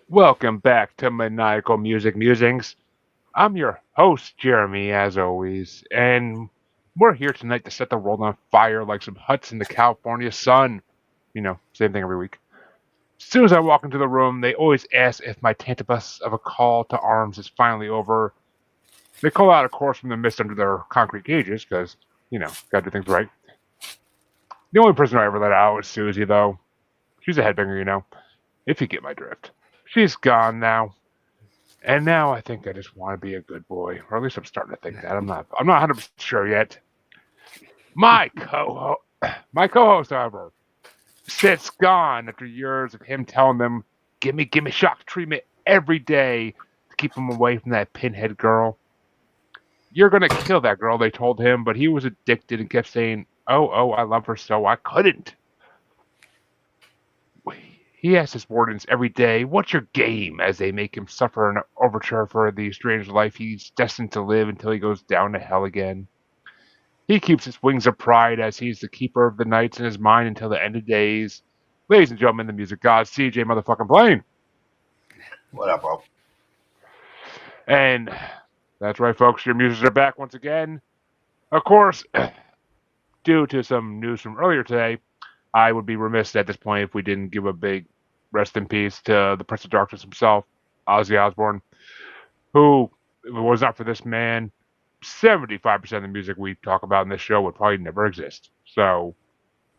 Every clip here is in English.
Welcome back to Maniacal Musings. I'm your host, Jeremy, as always, and we're here tonight to set the world on fire like some huts in the California sun. Same thing every week. As soon as I walk into the room, they always ask if my tantabus of a call to arms is finally over. They call out, of course, from the mist under their concrete cages, because, gotta do things right. The only person I ever let out was Susie, though. She's a headbanger, if you get my drift. She's gone now. And now I think I just want to be a good boy, or at least I'm starting to think that. I'm not 100% sure yet. My co my co-host, however, sits gone after years of him telling them, give me shock treatment every day to keep him away from that pinhead girl. You're gonna kill that girl, they told him, but he was addicted and kept saying, oh, I love her so I couldn't. He asks his wardens every day, what's your game? As they make him suffer an overture for the strange life he's destined to live until he goes down to hell again. He keeps his wings of pride as he's the keeper of the nights in his mind until the end of days. Ladies and gentlemen, the music god, CJ motherfucking Blaine. What up, bro? And that's right, folks, your musers are back once again. Of course, due to some news from earlier today, I would be remiss at this point if we didn't give a big rest in peace to the Prince of Darkness himself, Ozzy Osbourne, who, if it was not for this man, 75% of the music we talk about in this show would probably never exist. So,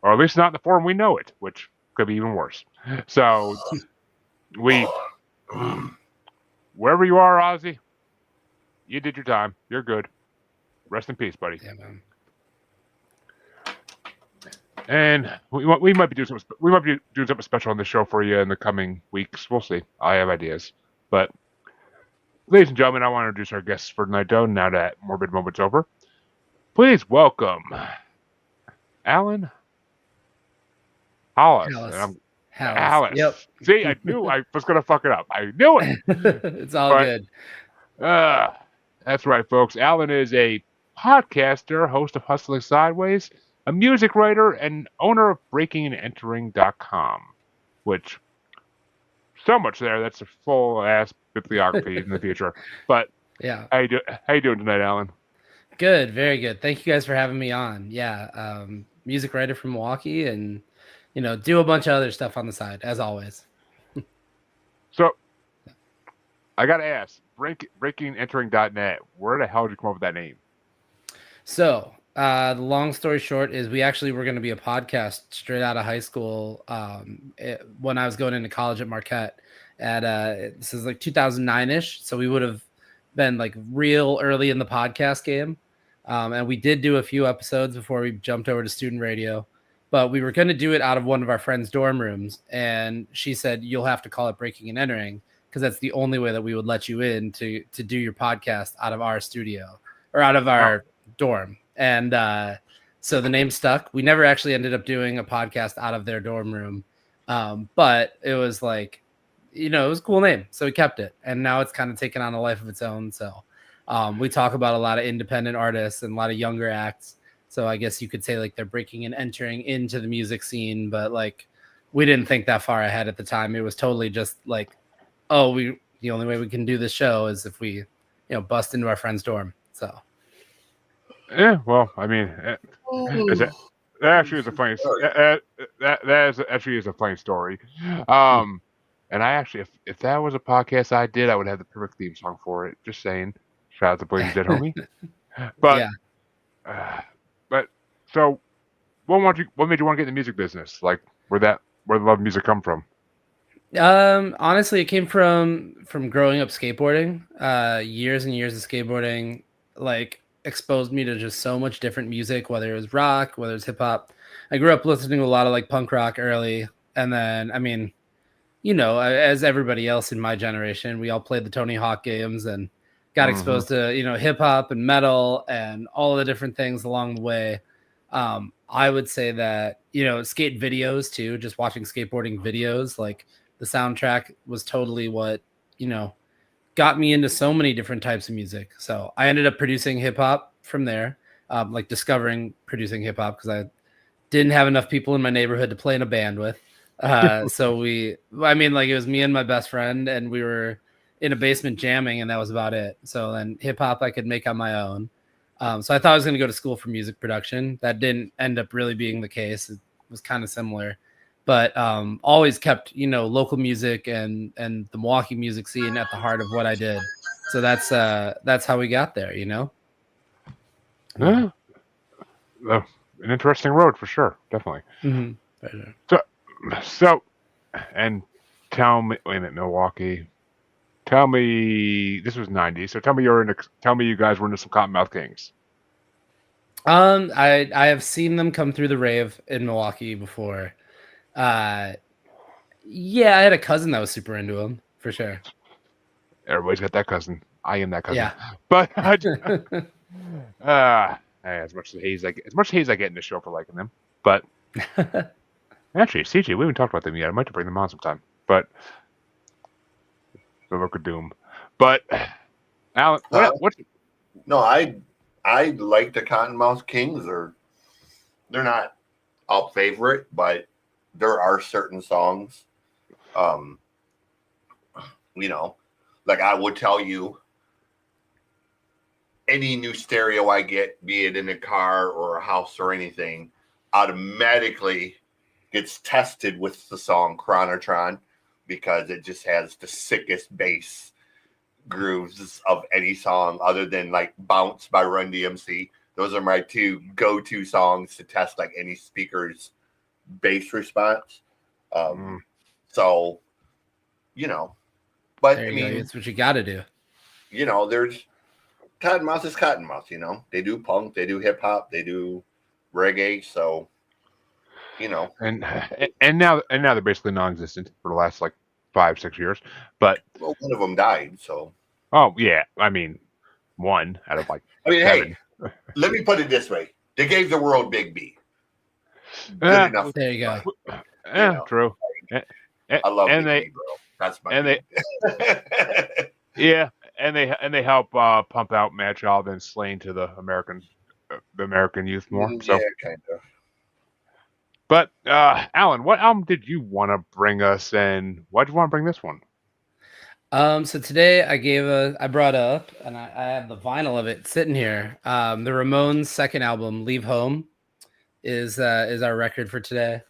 or at least not in the form we know it, which could be even worse. So, wherever you are, Ozzy, you did your time. You're good. Rest in peace, buddy. Yeah, man. And we might be doing something special on the show for you in the coming weeks. We'll see. I have ideas, but ladies and gentlemen, I want to introduce our guests for tonight. Though now that morbid moment's over, please welcome Allen Halas. Halas. Yep. See, I knew I was gonna fuck it up. I knew it. It's all good. That's right, folks. Allen is a podcaster, host of Hustling Sideways, a music writer, and owner of BreakingAndEntering.com, which so much there. That's a full ass bibliography in the future. But yeah, how you doing tonight, Allen? Good, very good. Thank you guys for having me on. Yeah, music writer from Milwaukee, and do a bunch of other stuff on the side as always. So I gotta ask, BreakingAndEntering.net. Where the hell did you come up with that name? So the long story short is we actually were going to be a podcast straight out of high school when I was going into college at Marquette. This is like 2009-ish, so we would have been like real early in the podcast game. And we did do a few episodes before we jumped over to student radio, but we were going to do it out of one of our friends' dorm rooms. And she said, you'll have to call it Breaking and Entering, because that's the only way that we would let you in to do your podcast out of our studio or out of our dorm. And so the name stuck. We never actually ended up doing a podcast out of their dorm room. But it was like, it was a cool name. So we kept it. And now it's kind of taken on a life of its own. So we talk about a lot of independent artists and a lot of younger acts. So I guess you could say like they're breaking and entering into the music scene. But like we didn't think that far ahead at the time. It was totally just like, the only way we can do this show is if we, bust into our friend's dorm. So. Yeah, well, I mean, that actually is a funny. That actually is a funny story. And I actually, if that was a podcast I did, I would have the perfect theme song for it. Just saying. Shout out to Blaine's Dead Homie. But, but so, what made you want to get in the music business? Like, where the love of music come from? Honestly, it came from growing up skateboarding. Years and years of skateboarding, like, exposed me to just so much different music, whether it was rock, whether it was hip hop. I grew up listening to a lot of like punk rock early, and then I mean, as everybody else in my generation, we all played the Tony Hawk games and got exposed to hip hop and metal and all of the different things along the way. I would say that skate videos too, just watching skateboarding videos, like the soundtrack was totally what got me into so many different types of music. So I ended up producing hip hop from there, like discovering producing hip hop because I didn't have enough people in my neighborhood to play in a band with. So I mean, like it was me and my best friend, and we were in a basement jamming, and that was about it. So then hip hop I could make on my own. So I thought I was going to go to school for music production. That didn't end up really being the case. It was kind of similar, but always kept local music and the Milwaukee music scene at the heart of what I did. So that's how we got there. Yeah, an interesting road for sure, definitely. Mm-hmm. So, so, and tell me, wait a minute, Milwaukee. Tell me, this was '90s. So tell me you guys were into some Cottonmouth Kings. I have seen them come through the rave in Milwaukee before. Yeah, I had a cousin that was super into them for sure. Everybody's got that cousin. I am that cousin. Yeah. But hey, as much hate as I get in the show for liking them. But actually, CJ, we haven't talked about them yet. I might have to bring them on sometime. But the look of doom. But Alan, what? No, I like the Cottonmouth Kings. They're not a favorite, but there are certain songs. Like I would tell you, any new stereo I get, be it in a car or a house or anything, automatically gets tested with the song Chronotron because it just has the sickest bass grooves of any song other than like Bounce by Run DMC. Those are my two go-to songs to test like any speaker's bass response. So, but There I you go. mean, It's what you got to do. there's Cottonmouth is Cottonmouth, They do punk, they do hip hop, they do reggae, so and now they're basically non-existent for the last like 5-6 years. But well, one of them died, so oh yeah, I mean, one out of like seven. hey, let me put it this way: they gave the world Big B. Good Yeah, enough. There you go. Yeah, true. I love And Big they B, bro. That's my and they yeah, and they help pump out Mad Child and Slain to the American youth more. yeah, So, kind of. but Alan, what album did you want to bring us, and why did you want to bring this one? So today I brought up, and I have the vinyl of it sitting here. The Ramones' second album, Leave Home, is our record for today.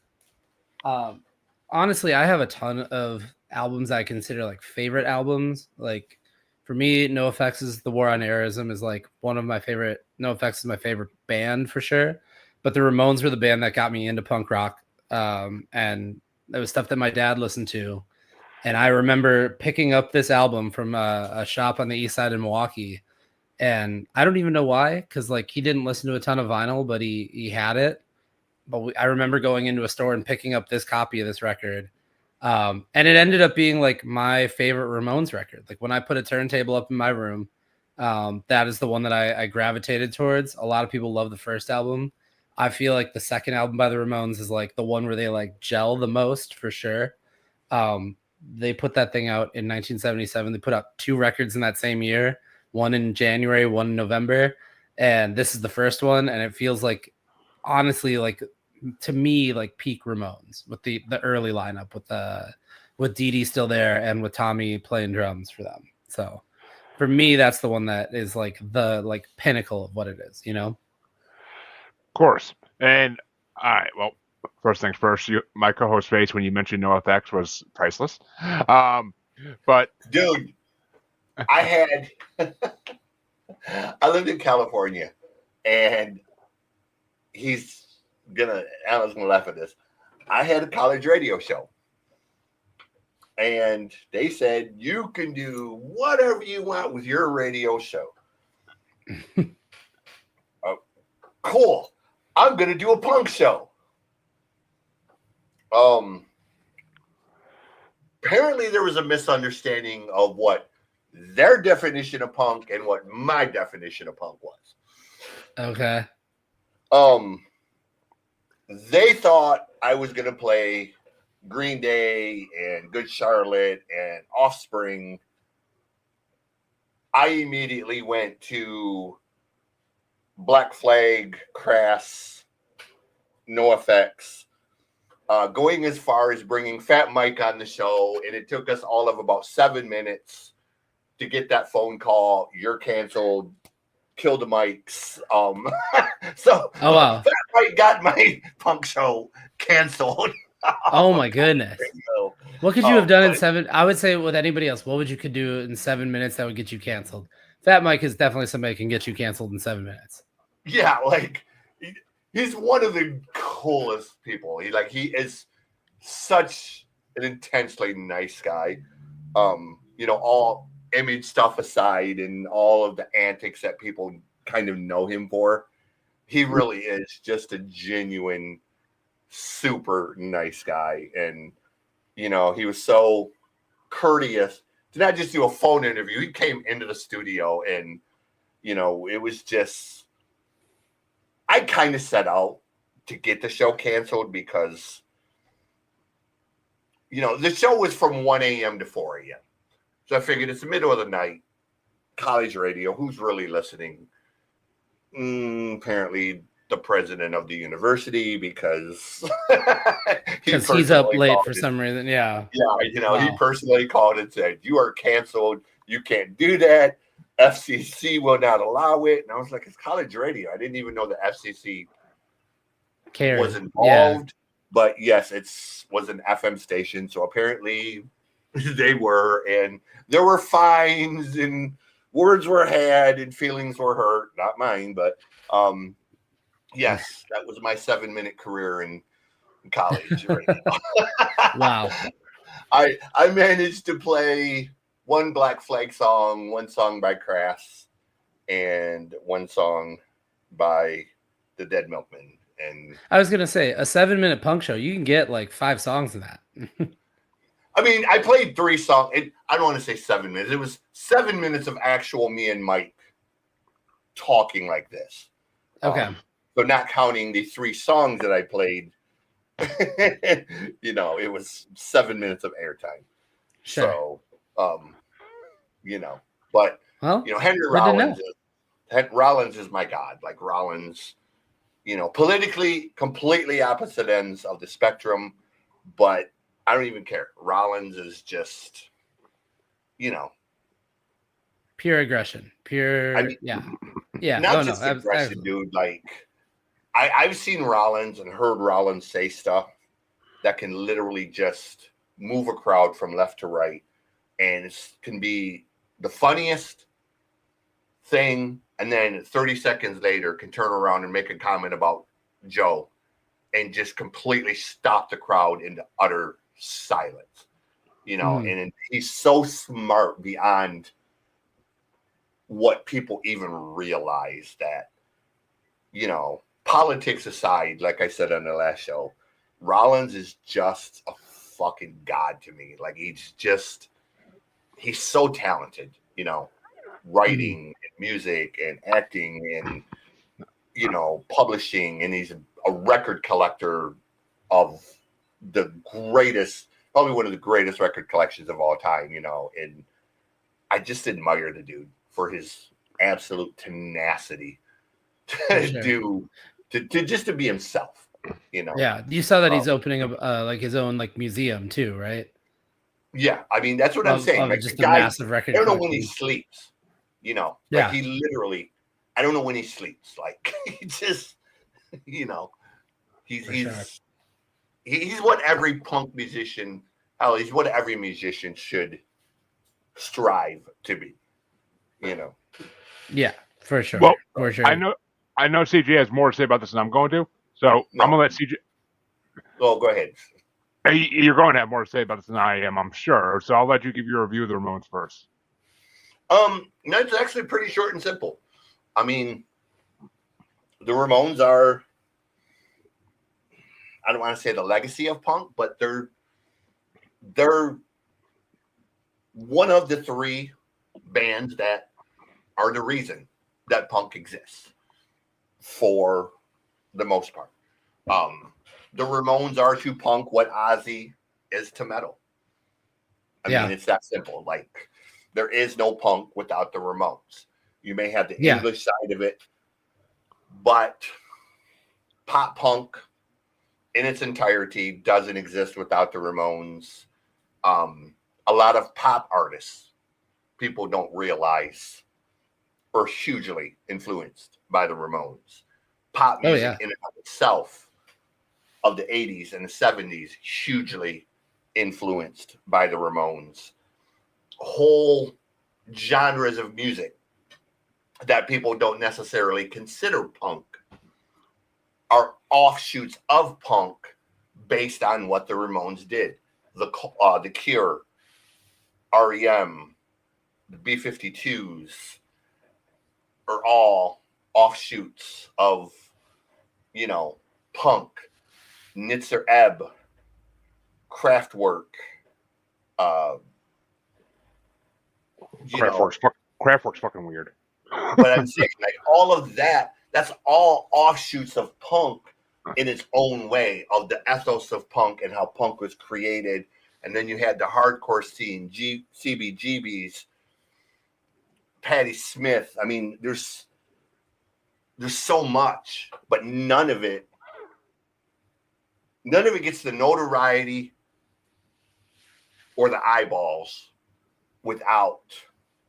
Honestly, I have a ton of albums I consider like favorite albums. Like for me, NoFX's The War on Terrorism is like one of my favorite. NoFX is my favorite band for sure. But the Ramones were the band that got me into punk rock, and it was stuff that my dad listened to. And I remember picking up this album from a shop on the east side in Milwaukee, and I don't even know why, because like he didn't listen to a ton of vinyl, but he had it. But I remember going into a store and picking up this copy of this record, and it ended up being like my favorite Ramones record. Like when I put a turntable up in my room, that is the one that I gravitated towards. A lot of people love the first album. I feel like the second album by the Ramones is like the one where they like gel the most for sure. They put that thing out in 1977. They put out 2 records in that same year, one in January, one in November, and this is the first one. And it feels like, honestly, like to me, like peak Ramones with the early lineup with Dee Dee still there and with Tommy playing drums for them. So for me, that's the one that is like the like pinnacle of what it is. Of course. And all right, well, first things first. My co-host face when you mentioned NoFX was priceless. But Dude, I lived in California, and Alan's gonna laugh at this. I had a college radio show, and they said you can do whatever you want with your radio show. Cool. I'm gonna do a punk show. Apparently there was a misunderstanding of what their definition of punk and what my definition of punk was. Okay. They thought I was gonna play Green Day and Good Charlotte and Offspring. I immediately went to Black Flag, Crass, NoFX, going as far as bringing Fat Mike on the show, and it took us all of about 7 minutes to get that phone call. You're canceled. Kill the mics. So Oh wow. Fat Mike got my punk show canceled. Oh my goodness. So, What could you have done in 7? I would say with anybody else, what would you could do in 7 minutes that would get you canceled? Fat Mike is definitely somebody who can get you canceled in 7 minutes. yeah, like he's one of the coolest people. He is such an intensely nice guy. All image stuff aside and all of the antics that people kind of know him for, he really is just a genuine, super nice guy. And, he was so courteous to not just do a phone interview. He came into the studio and, it was just, I kind of set out to get the show canceled because, the show was from 1 a.m. to 4 a.m. So I figured it's the middle of the night, college radio. Who's really listening? Apparently the president of the university because he's up late for some reason. Yeah. Yeah. Wow. He personally called and said, "You are canceled. You can't do that. FCC will not allow it." And I was like, "It's college radio." I didn't even know the FCC was involved. Yeah. But yes, was an FM station. So apparently they were, and there were fines and words were had and feelings were hurt. Not mine, but yes, that was my 7-minute career in college. Wow. I managed to play one Black Flag song, one song by Crass, and one song by the Dead Milkmen. And I was gonna say a 7-minute punk show, you can get like 5 songs of that. I mean, I played 3 songs. I don't want to say 7 minutes. It was 7 minutes of actual me and Mike talking like this. Okay. So not counting the 3 songs that I played, it was 7 minutes of airtime. Sure. So, but Henry Rollins is my god. Like Rollins, politically completely opposite ends of the spectrum, but I don't even care. Rollins is just, pure aggression. Yeah. Not just aggression, dude. Like, I've seen Rollins and heard Rollins say stuff that can literally just move a crowd from left to right. And it can be the funniest thing. And then 30 seconds later can turn around and make a comment about Joe and just completely stop the crowd into utter silence, and he's so smart beyond what people even realize that, politics aside, like I said on the last show, Rollins is just a fucking god to me. Like he's so talented, writing and music and acting and, publishing, and he's a record collector of probably one of the greatest record collections of all time, and I just admire the dude for his absolute tenacity to to be himself, Yeah, you saw that he's opening up like his own like museum too, right? Yeah, I mean that's what I'm saying. Like just the guy, massive record. I don't know when he sleeps, like he literally, I don't know when he sleeps. Like he just, he's what every punk musician, he's what every musician should strive to be, Yeah, for sure. Well, for sure. I know CJ has more to say about this than I'm going to, so I'm gonna let CJ. Oh, go ahead. You're going to have more to say about this than I am, I'm sure. So I'll let you give your review of the Ramones first. It's actually pretty short and simple. I mean, the Ramones are, I don't want to say the legacy of punk, but they're one of the 3 bands that are the reason that punk exists for the most part. The Ramones are to punk what Ozzy is to metal. I mean, it's that simple. Like, there is no punk without the Ramones. You may have the English side of it, but pop punk in its entirety doesn't exist without the Ramones. A lot of pop artists, people don't realize, are hugely influenced by the Ramones. Pop music in and of itself of the 80s and the 70s, hugely influenced by the Ramones. Whole genres of music that people don't necessarily consider punk are offshoots of punk based on what the Ramones did. The Cure, REM, the B-52s are all offshoots of, punk. Nitzer Ebb, Kraftwerk, Kraftwerk's fucking weird. But I'm saying, like, all of that's all offshoots of punk in its own way, of the ethos of punk and how punk was created. And then you had the hardcore scene, CBGBs, Patti Smith. I mean, there's so much, but none of it gets the notoriety or the eyeballs without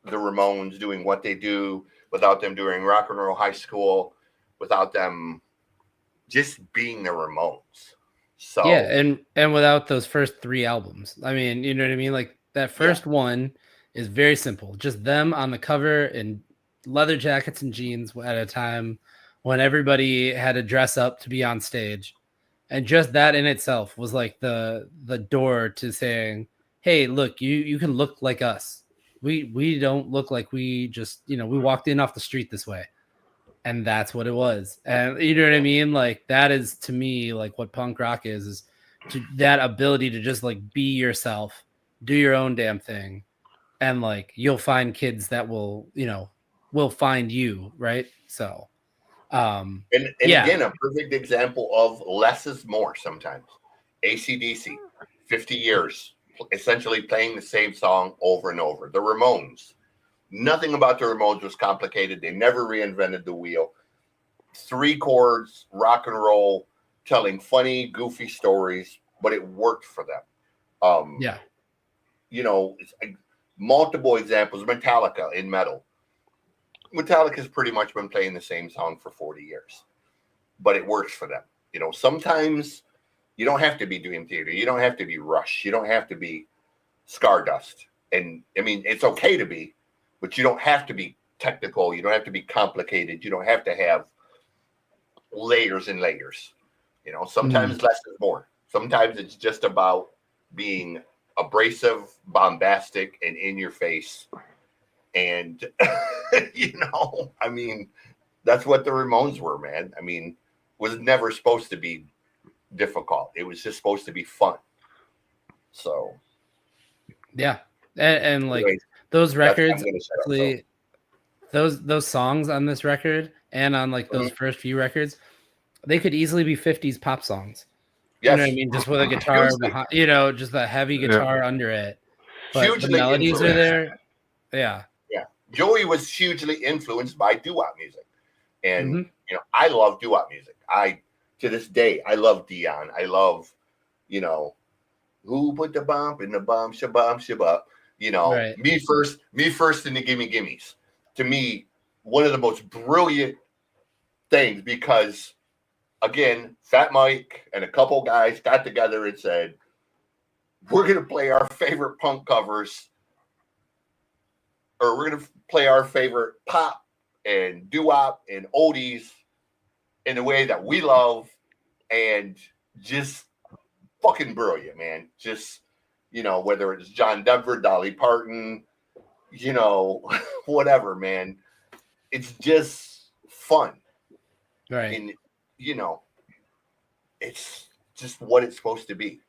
the Ramones doing what they do, without them doing Rock and Roll High School, without them just being the Ramones. So yeah, and without those first 3 albums. I mean, you know what I mean? Like that first one is very simple. Just them on the cover in leather jackets and jeans at a time when everybody had to dress up to be on stage. And just that in itself was like the door to saying, hey, look, you can look like us. We don't look like we just, we walked in off the street this way. And that's what it was. And you know what I mean? Like that is, to me, like what punk rock is that ability to just like be yourself, do your own damn thing. And like, you'll find kids that will find you. Right. So, and again, a perfect example of less is more sometimes. AC/DC, 50 years, essentially playing the same song over and over. The Ramones, nothing about the Ramones was complicated. They never reinvented the wheel. 3 chords, rock and roll, telling funny, goofy stories, but it worked for them. It's like multiple examples. Metallica in metal. Metallica's pretty much been playing the same song for 40 years, but it works for them. Sometimes you don't have to be Dream Theater. You don't have to be Rush. You don't have to be Stardust. And I mean, it's okay to be, but you don't have to be technical. You don't have to be complicated. You don't have to have layers and layers. Sometimes less is more. Sometimes it's just about being abrasive, bombastic, and in your face. And, I mean, that's what the Ramones were, man. I mean, was never supposed to be difficult. It was just supposed to be fun. So, yeah. And like anyways, those records, actually, those songs on this record and on like those first few records, they could easily be 50s pop songs. Yes. You know what I mean? Just with a guitar behind, just a heavy guitar under it. But hugely the melodies are there. Yeah. Yeah. Joey was hugely influenced by doo-wop music. And, I love doo-wop music. To this day, I love Dion. I love, who put the bump in the bum, shabum, shabum. Right. Me first in the gimme gimmies. To me, one of the most brilliant things, because again, Fat Mike and a couple guys got together and said, we're going to play our favorite punk covers, or we're going to play our favorite pop and doo-wop and oldies in a way that we love, and just fucking brilliant, man. Just, whether it's John Denver, Dolly Parton, whatever, man. It's just fun. Right. And, it's just what it's supposed to be.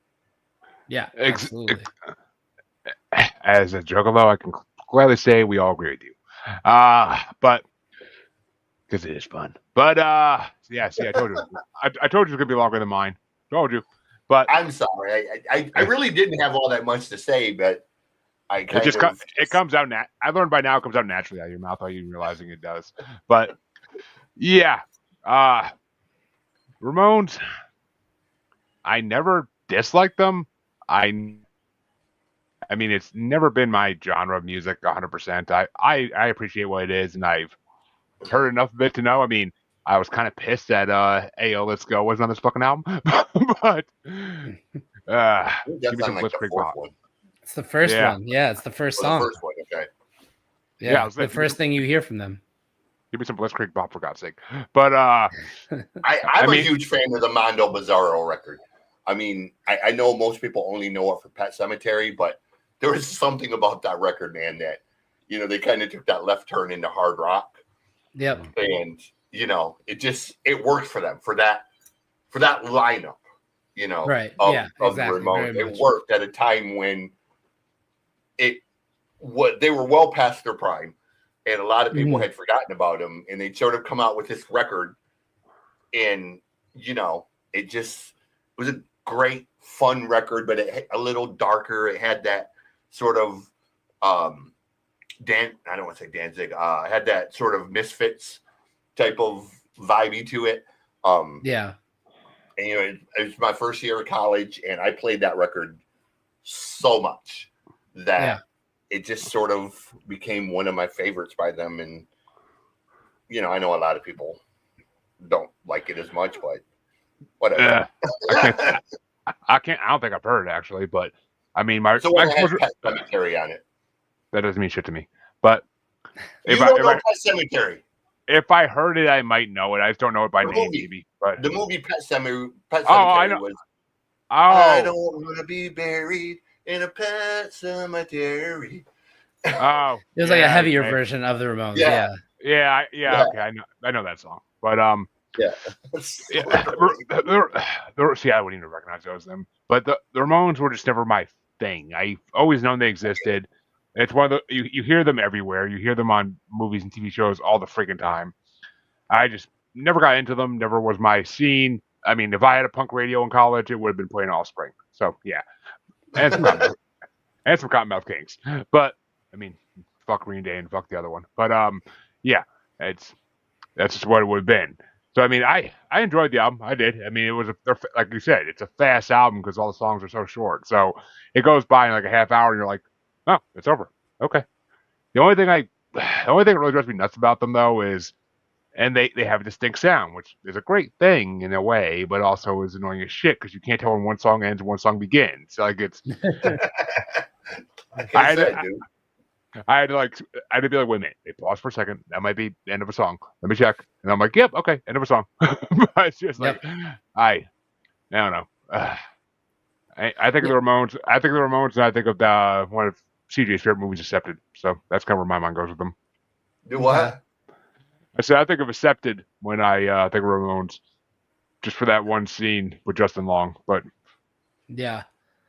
Yeah, absolutely. As a juggalo, I can gladly say we all agree with you. But because it is fun. But yeah, see, I told you. I told you it was gonna be longer than mine. Told you. But I'm sorry. I really didn't have all that much to say, but it comes out. I learned by now it comes out naturally out of your mouth without you realizing it does. But yeah, Ramones. I never disliked them. I I mean, it's never been my genre of music 100%. I appreciate what it is, and I've heard enough of it to know. I mean, I was kind of pissed that "Ayo, Let's Go" wasn't on this fucking album, but I think give that's me on some like the Blitzkrieg fourth Bop. one. It's the first Yeah, one. Yeah, it's the first Or the song. first one, okay. yeah. I Yeah, was the like, first thing you hear from them. give me some Blitzkrieg Bop for God's sake. But I'm I a mean, huge fan of the Mondo Bizarro record. I mean, I know most people only know it for Pet Cemetery, but there was something about that record, man, that they kind of took that left turn into hard rock, Yep. and it worked for them for that lineup, Right. of Yeah, of the exactly. Very Ramones. It much. worked at a time when they were well past their prime, and a lot of people Mhm. had forgotten about them, and they sort of come out with this record, and it was a great fun record, but it a little darker. It had that sort of I don't want to say Danzig, had that sort of Misfits type of vibey to it. Yeah. And it was my first year of college, and I played that record so much that Yeah. it just sort of became one of my favorites by them. And I know a lot of people don't like it as much, but whatever. I can't. I don't think I've heard it actually, but I mean, my So my it has exposure Pet Cemetery on it. that doesn't mean shit to me. But if You I don't if know I Pet Cemetery. if I heard it, I might know it. I just don't know it by The name, movie. maybe. But The movie Pet Cemetery I know. was I don't Oh, want to be buried in a pet cemetery. oh, It was like a yeah, heavier okay. version of the Ramones. Yeah. Yeah. Yeah, okay. I know that song. But Yeah. yeah, see, I wouldn't even recognize those them. But the Ramones were just never my thing. I always known they existed. It's one of the you hear them everywhere. You hear them on movies and TV shows all the freaking time. I just never got into them. Never was my scene. I mean, if I had a punk radio in college, it would have been playing all spring. So yeah, and some Cottonmouth Kings. But I mean, fuck Green Day and fuck the other one. But yeah, that's just what it would have been. So I mean, I enjoyed the album. I did. I mean, it was like you said, it's a fast album because all the songs are so short. So it goes by in like a half hour, and you're like, oh, it's over. Okay. The only thing the only thing that really drives me nuts about them though is, and they have a distinct sound, which is a great thing in a way, but also is annoying as shit because you can't tell when one song ends and one song begins. Like it's, Like I I had, said, to, dude. I had to like, I had to be like, wait a minute, they pause for a second. That might be the end of a song. Let me check, and I'm like, yep, okay, end of a song. But it's just like, Yep. I don't know. I think of the Ramones. I think of the Ramones, and I think of one of CJ's favorite movies, Accepted. So that's kind of where my mind goes with them. Do what? I said I think of Accepted when I think of Ramones, just for that one scene with Justin Long. But Yeah.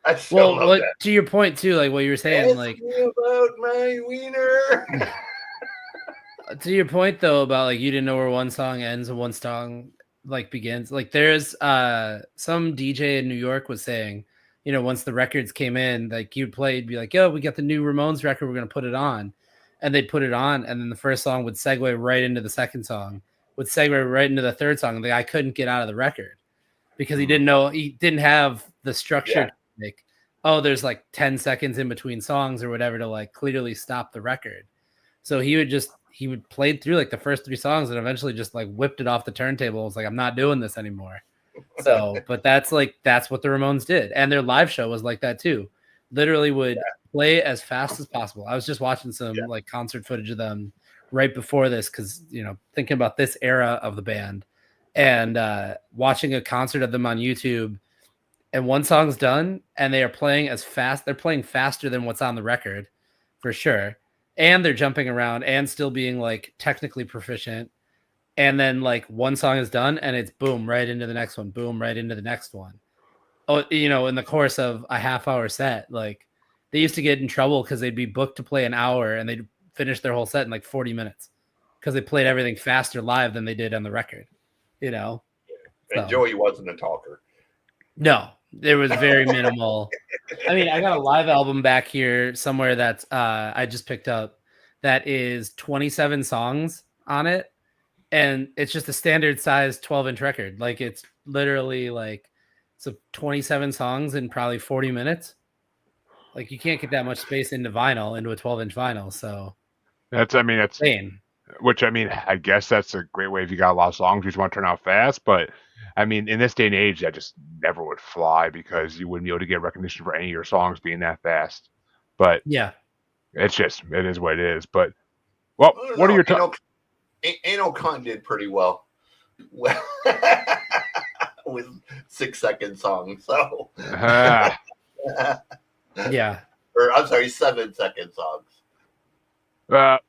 I still love What that. to your point too, like what you were saying, Ask like me about my wiener. to your point though about like you didn't know where one song ends and one song like begins. Like there's some DJ in New York was saying, once the records came in, like you'd play, you'd be like, yo, we got the new Ramones record, we're gonna put it on. And they'd put it on, and then the first song would segue right into the second song, would segue right into the third song. And the guy couldn't get out of the record because he didn't have the structure Yeah. to like, oh, there's like 10 seconds in between songs or whatever to like clearly stop the record. So he would play through like the first three songs and eventually just like whipped it off the turntable. It was like, I'm not doing this anymore. So, but that's what the Ramones did. And their live show was like that too. Literally would play as fast as possible. I was just watching some like concert footage of them right before this because, thinking about this era of the band and watching a concert of them on YouTube, and one song's done and they are playing as fast. They're playing faster than what's on the record for sure. And they're jumping around and still being like technically proficient. And then like one song is done and it's boom, right into the next one, boom, right into the next one. Oh, in the course of a half-hour set, like they used to get in trouble because they'd be booked to play an hour and they'd finish their whole set in like 40 minutes because they played everything faster live than they did on the record, And So. Joey wasn't a talker. No, there was very minimal. I mean, I got a live album back here somewhere that's I just picked up that is 27 songs on it. And it's just a standard size 12-inch record. Like it's literally like So 27 songs in probably 40 minutes. Like you can't get that much space into vinyl, into a 12-inch vinyl. So That's insane. which I guess that's a great way if you got a lot of songs you just want to turn out fast. But I mean, in this day and age, that just never would fly because you wouldn't be able to get recognition for any of your songs being that fast. But Yeah. it is what it is. But well, I don't what are know. your top? Anal Cunt did pretty well. Well, with 6-second songs. So, Yeah. or I'm sorry, 7-second songs. Well,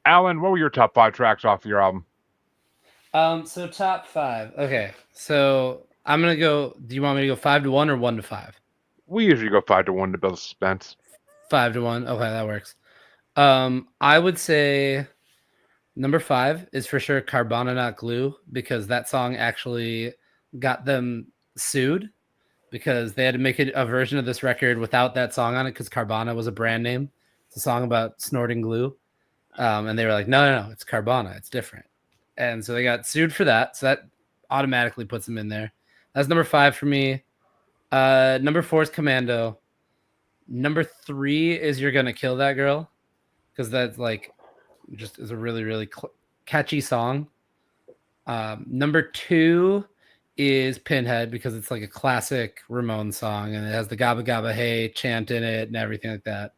Alan, what were your top 5 tracks off your album? So top 5. Okay. So I'm gonna go. Do you want me to go 5-1 or 1-5? We usually go 5-1 to build suspense. 5-1. Okay, that works. I would say number 5 is for sure Carbona Not Glue, because that song actually got them sued because they had to make a version of this record without that song on it because Carbona was a brand name. It's a song about snorting glue. And they were like, no, it's Carbona. It's different. And so they got sued for that. So that automatically puts them in there. That's number 5 for me. Number 4 is Commando. Number 3 is You're Gonna Kill That Girl, because that's like just is a really, really catchy song. Number 2 is Pinhead, because it's like a classic Ramones song and it has the Gabba Gabba Hey chant in it and everything like that.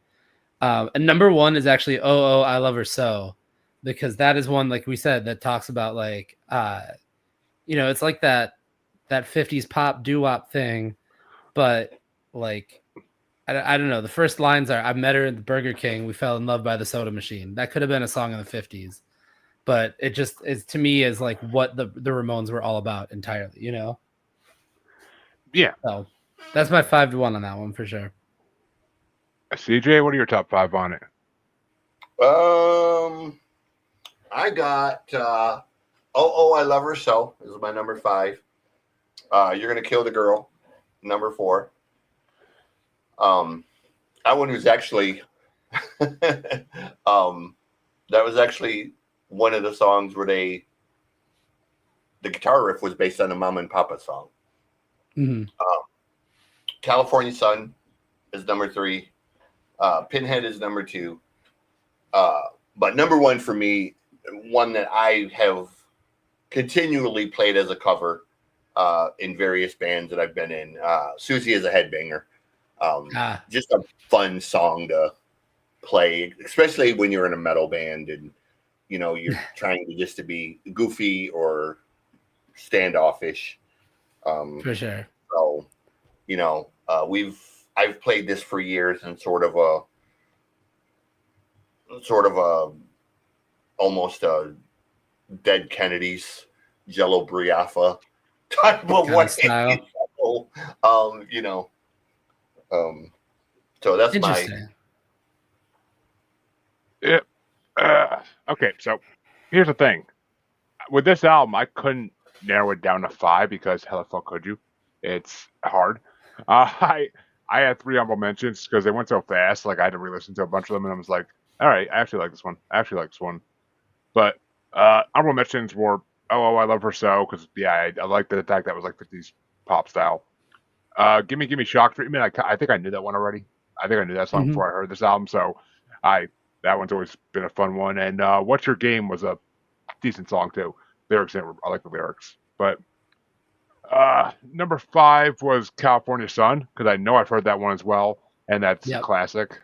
And number 1 is actually Oh, I Love Her So, because that is one, like we said, that talks about like it's like that 50s pop doo-wop thing, but like I don't know. The first lines are, I met her at the Burger King. We fell in love by the soda machine. That could have been a song in the 50s, but it just is, to me, is like what the Ramones were all about entirely, Yeah. So that's my 5-1 on that one for sure. CJ, what are your top 5 on it? I got I Love Her So is my number 5. You're Gonna Kill the Girl, number 4. That one was actually that was actually one of the songs where the guitar riff was based on a Mama and Papa song. Mm-hmm. California Sun is number 3. Pinhead is number 2. But number 1 for me, one that I have continually played as a cover in various bands that I've been in. Susie is a Headbanger. Just a fun song to play, especially when you're in a metal band and you're trying to be goofy or standoffish. For sure. So, I've played this for years in sort of a almost a Dead Kennedys, Jello Briafa type of way. So that's my. Yeah. Okay, so here's the thing. With this album, I couldn't narrow it down to 5 because how the fuck could you? It's hard. I had 3 honorable mentions because they went so fast. Like I had to re-listen to a bunch of them, and I was like, all right, I actually like this one. But honorable mentions were I Love Her So, because I like the fact that was like 50s pop style. Give me Shock Treatment. I think I knew that one already. I think I knew that song before I heard this album, so that one's always been a fun one. And What's Your Game was a decent song too. I like the lyrics. But number 5 was California Sun, because I know I've heard that one as well, and that's a classic.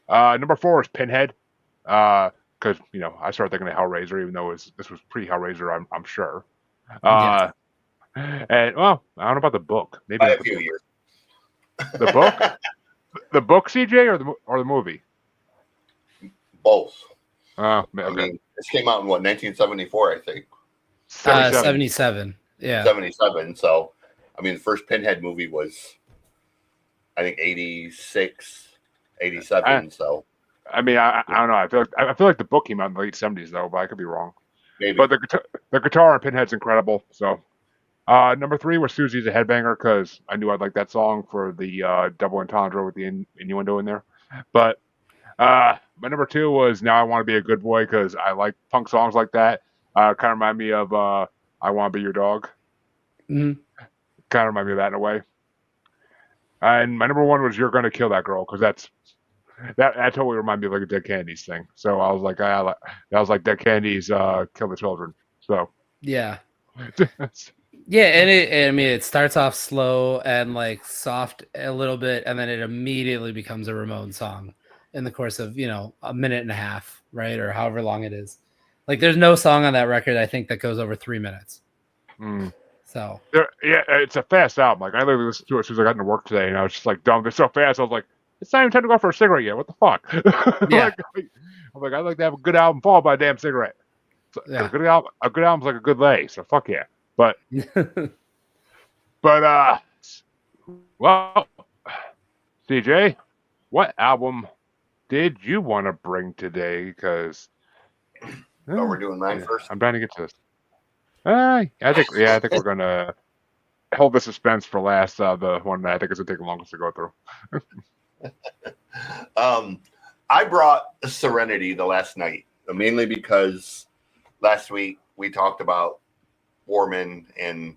Number 4 is Pinhead, because I started thinking of Hellraiser, even though this was pre-Hellraiser, I'm sure. And well, I don't know about the book. Maybe by a few years. The book, the book, CJ, or the movie? Both. Okay. I mean, this came out in 1974, I think. 77. Yeah. 77. So, I mean, the first Pinhead movie was, I think, 86, 87. So, I mean, I don't know. I feel like the book came out in the late 70s though, but I could be wrong. Maybe. But the guitar on Pinhead's incredible. So, number 3 was Susie's a Headbanger, because I knew I'd like that song for the double entendre with the innuendo in there. But my number 2 was Now I Want to Be a Good Boy, because I like punk songs like that. Kind of remind me of I Want to Be Your Dog. Mm-hmm. kind of reminded me of that in a way. And my number one was "You're Gonna Kill That Girl" because that totally reminded me of like a Dead Candies thing. So I was like, that was like Dead Candies, "Kill the Children." So Yeah. Yeah, and I mean it starts off slow and like soft a little bit, and then it immediately becomes a Ramon song in the course of a minute and a half, right, or however long it is. Like, there's no song on that record I think that goes over 3 minutes. So yeah, it's a fast album. Like I literally listened to it as soon as I got into work today, and I was just like, "Dumb, it's so fast." I was like, "It's not even time to go for a cigarette yet. What the fuck?" Yeah. I'm like, I'd like to have a good album followed by a damn cigarette. Yeah. A good album's like a good lay. So fuck yeah. But well, CJ, what album did you want to bring today? Because we're doing mine first. I'm trying to get to this. I think we're gonna hold the suspense for last. The one that I think is gonna take the longest to go through. I brought Serenity the last night, mainly because last week we talked about Warman, and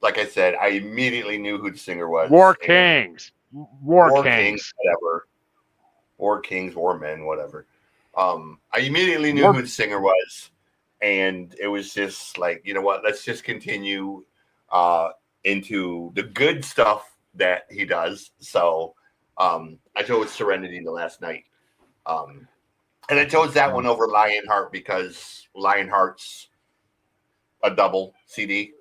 like I said, I immediately knew who the singer was. War Kings, whatever. War Kings, War Men, whatever. I immediately knew who the singer was, and it was just like, you know what? Let's just continue into the good stuff that he does. So I chose Serenity the last night. And I chose that one over Lionheart because Lionheart's a double CD,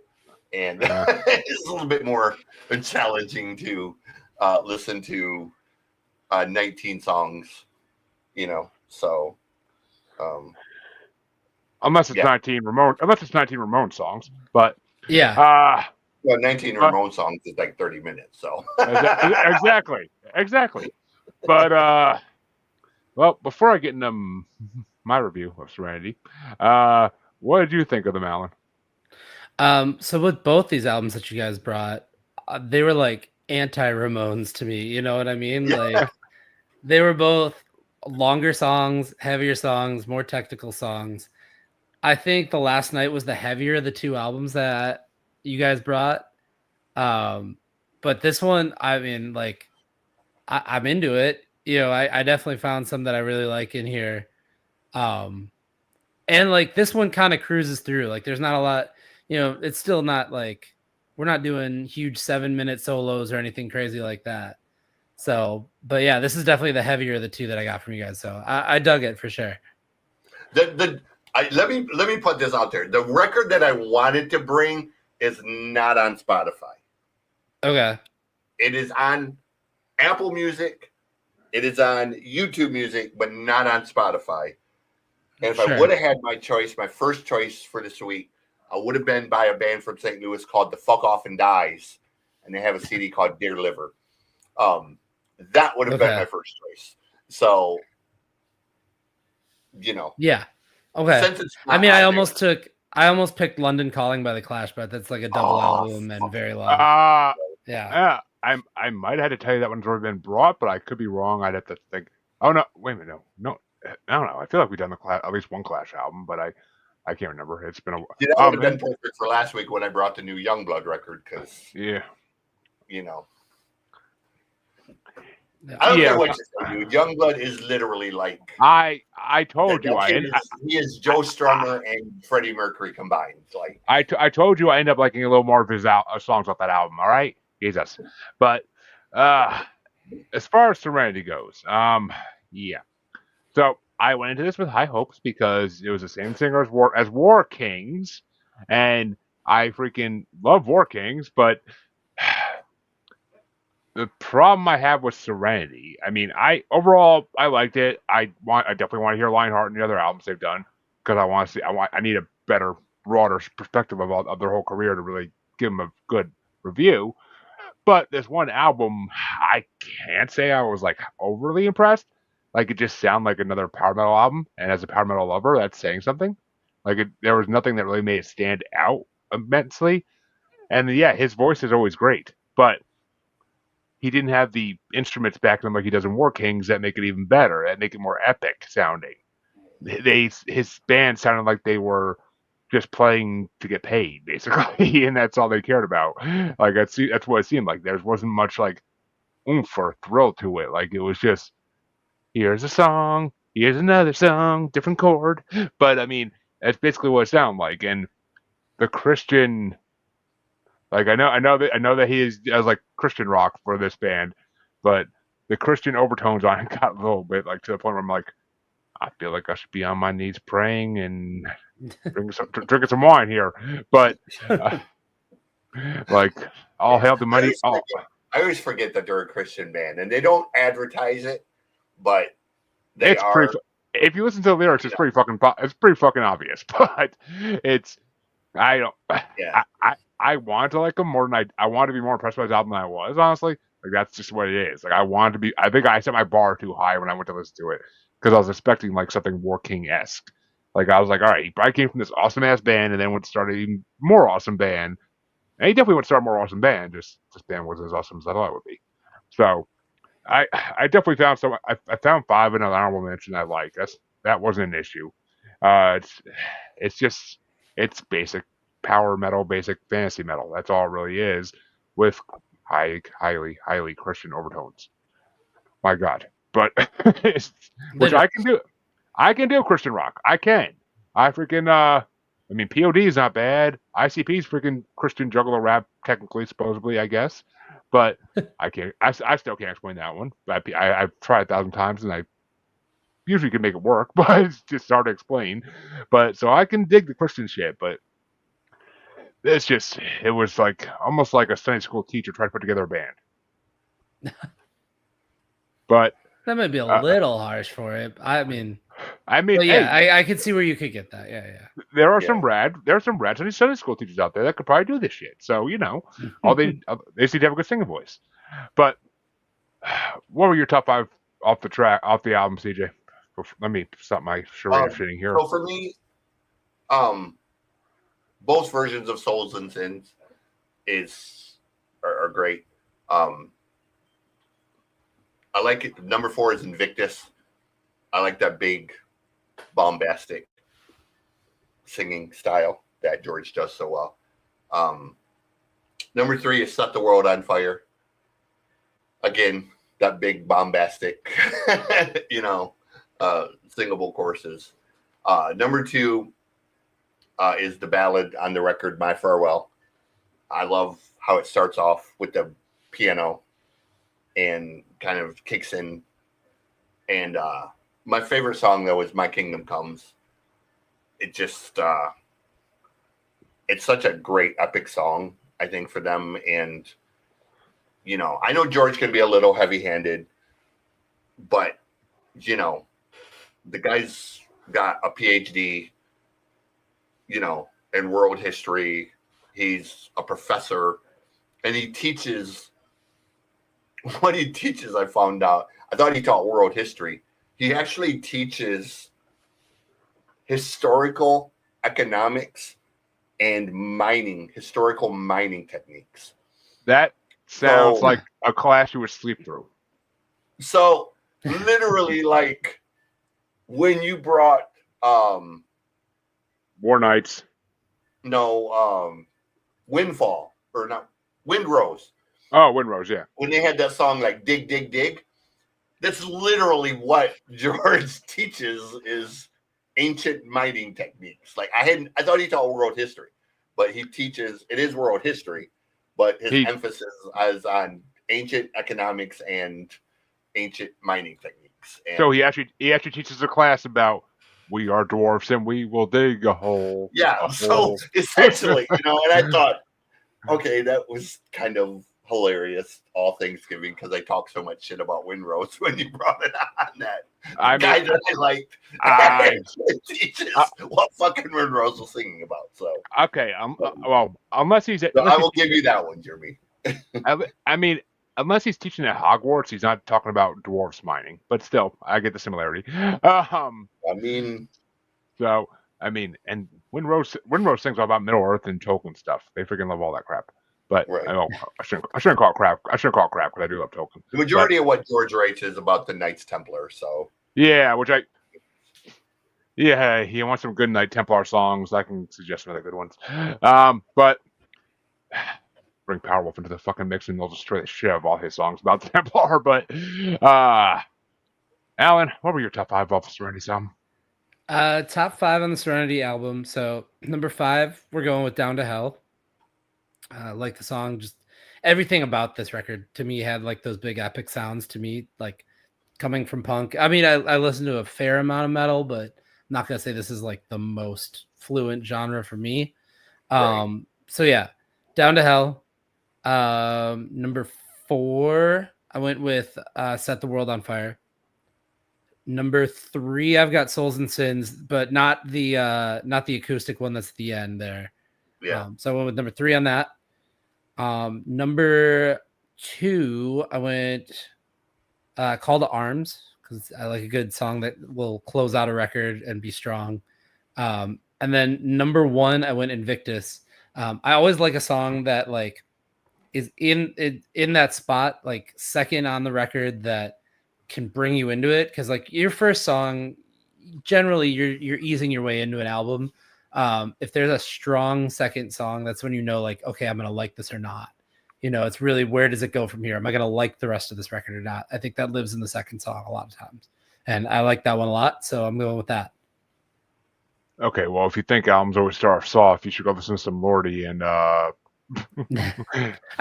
and it's a little bit more challenging to listen to 19 songs, so unless it's 19 Ramon songs, but yeah. 19 Ramon songs is like 30 minutes, so exactly. But well, before I get into my review of Serenity, what did you think of them, Alan? So with both these albums that you guys brought, they were like anti-Ramones to me. You know what I mean? Like, they were both longer songs, heavier songs, more technical songs. I think The Last Night was the heavier of the two albums that you guys brought. But this one, I mean, like, I'm into it. I definitely found some that I really like in here. And like this one kind of cruises through. Like, there's not a lot, it's still not like we're not doing huge 7-minute solos or anything crazy like that. So, but yeah, this is definitely the heavier of the two that I got from you guys. So I dug it for sure. Let me put this out there. The record that I wanted to bring is not on Spotify. Okay. It is on Apple Music. It is on YouTube Music, but not on Spotify. And if I would have had my first choice for this week, I would have been by a band from St. Louis called The Fuck Off and Dies, and they have a CD called Dear Liver. That would have been my first choice. So, yeah, okay. I mean, I almost picked London Calling by The Clash, but that's like a double album and very long. Yeah. I might have had to tell you that one's already been brought, but I could be wrong. I'd have to think. Oh no, wait a minute, no, I don't know. I feel like we've done at least one Clash album, but I can't remember. It's been a while. That would have been perfect for last week when I brought the new Youngblood record, because I don't care what you say, dude. Youngblood is literally like I told you he is Joe Strummer and Freddie Mercury combined. Like I told you I end up liking a little more of his songs off that album. All right, Jesus. But as far as Serenity goes, yeah. So I went into this with high hopes because it was the same singer as War Kings, and I freaking love War Kings, but the problem I have with Serenity, I mean, I liked it. I definitely want to hear Lionheart and the other albums they've done because I need a better, broader perspective of their whole career to really give them a good review. But this one album, I can't say I was like overly impressed. Like, it just sounded like another power metal album, and as a power metal lover, that's saying something. Like, there was nothing that really made it stand out immensely. And yeah, his voice is always great, but he didn't have the instruments back him like he does in War Kings that make it even better, that make it more epic sounding. His band sounded like they were just playing to get paid, basically, and that's all they cared about. Like that's what it seemed like. There wasn't much like oomph or thrill to it. Like it was just here's a song, here's another song, different chord. But I mean, that's basically what it sounded like. And the Christian, like I know that he is as like Christian rock for this band, but the Christian overtones on it got a little bit like to the point where I'm like, I feel like I should be on my knees praying and drinking some wine here. But uh, like, all Yeah. hail the money. Oh, I always forget that they're a Christian band, and they don't advertise it, but they it's are. pretty. If you listen to the lyrics, it's pretty fucking. It's pretty fucking obvious. But it's. I don't. Yeah. I want to like them more than I want to be more impressed by his album than I was. Honestly, like that's just what it is. Like I wanted to be. I think I set my bar too high when I went to listen to it because I was expecting like something War King esque. Like I was like, all right, he probably came from this awesome ass band and then went to start an even more awesome band. And he definitely went to start a more awesome band. Just this band wasn't as awesome as I thought it would be. So I definitely found some. I found five in an honorable mention I like. That wasn't an issue. It's just it's basic power metal, basic fantasy metal. That's all it really is, with highly Christian overtones. My God, but which I can do. I can do Christian rock. I can. I freaking I mean, POD is not bad. ICP is freaking Christian juggler rap, technically, supposedly, I guess. But I can't. I still can't explain that one. I've tried 1,000 times, and I usually can make it work, but it's just hard to explain. But so I can dig the Christian shit, but it was like almost like a Sunday school teacher trying to put together a band. But that might be a little harsh for it. I mean, hey, I can see where you could get that. Yeah. There are some rad Sunday school teachers out there that could probably do this shit. So all they just need to have a good singing voice. But what were your top five off the album, CJ? Let me stop my charade of shitting here. So for me, both versions of Souls and Sins are great. I like it. Number 4 is Invictus. I like that big, bombastic singing style that George does so well. Number 3 is Set the World on Fire. Again, that big, bombastic, singable choruses. Number 2 is the ballad on the record, My Farewell. I love how it starts off with the piano and kind of kicks in. And my favorite song, though, is My Kingdom Comes. It just, it's such a great epic song, I think, for them. And, I know George can be a little heavy-handed, but, the guy's got a PhD, in world history. He's a professor, and he teaches. What he teaches, I found out. I thought he taught world history. He actually teaches historical economics and historical mining techniques. That sounds like a class you would sleep through. So, literally, like when you brought War Nights. No, Windfall, or not, Windrose. Oh, Windrose, yeah. When they had that song like Dig, Dig, Dig, that's literally what George teaches is ancient mining techniques. Like I thought he taught world history, but he teaches, it is world history, but his emphasis is on ancient economics and ancient mining techniques. And so he actually teaches a class about we are dwarfs and we will dig a hole. Yeah, so essentially, and I thought, okay, that was kind of hilarious all Thanksgiving because I talked so much shit about Windrose when you brought it on that. Guy that I liked teaches what fucking Windrose was singing about. So okay, well, unless I will give you that one, Jeremy. I mean, unless he's teaching at Hogwarts, he's not talking about dwarfs mining. But still, I get the similarity. And Windrose sings all about Middle Earth and Tolkien stuff. They freaking love all that crap. But right. I shouldn't call it crap. I shouldn't call it crap because I do love Tolkien. The majority of what George writes is about the Knights Templar. So yeah, which Yeah, he wants some good Night Templar songs. I can suggest some other good ones. But bring Powerwolf into the fucking mix and they'll destroy the shit out of all his songs about the Templar. But Alan, what were your top 5 off the Serenity album? Top 5 on the Serenity album. So number 5, we're going with Down to Hell. Like the song, just everything about this record to me had like those big epic sounds to me, like coming from punk. I mean, I listen to a fair amount of metal, but I'm not gonna say this is like the most fluent genre for me. Right. So yeah, Down to Hell. Number 4, I went with Set the World on Fire. Number 3, I've got Souls and Sins, but not the acoustic one that's at the end there. Yeah. So I went with number 3 on that. Number 2, I went Call to Arms, because I like a good song that will close out a record and be strong. And then number 1, I went Invictus. I always like a song that like is in that spot, like second on the record, that can bring you into it, because like your first song, generally you're easing your way into an album. If there's a strong second song, that's when you know, like, okay, I'm gonna like this or not. You know, it's really, where does it go from here? Am I gonna like the rest of this record or not? I think that lives in the second song a lot of times, and I like that one a lot, so I'm going with that. Okay, well, if you think albums always start off soft, you should go listen to some Lordy and I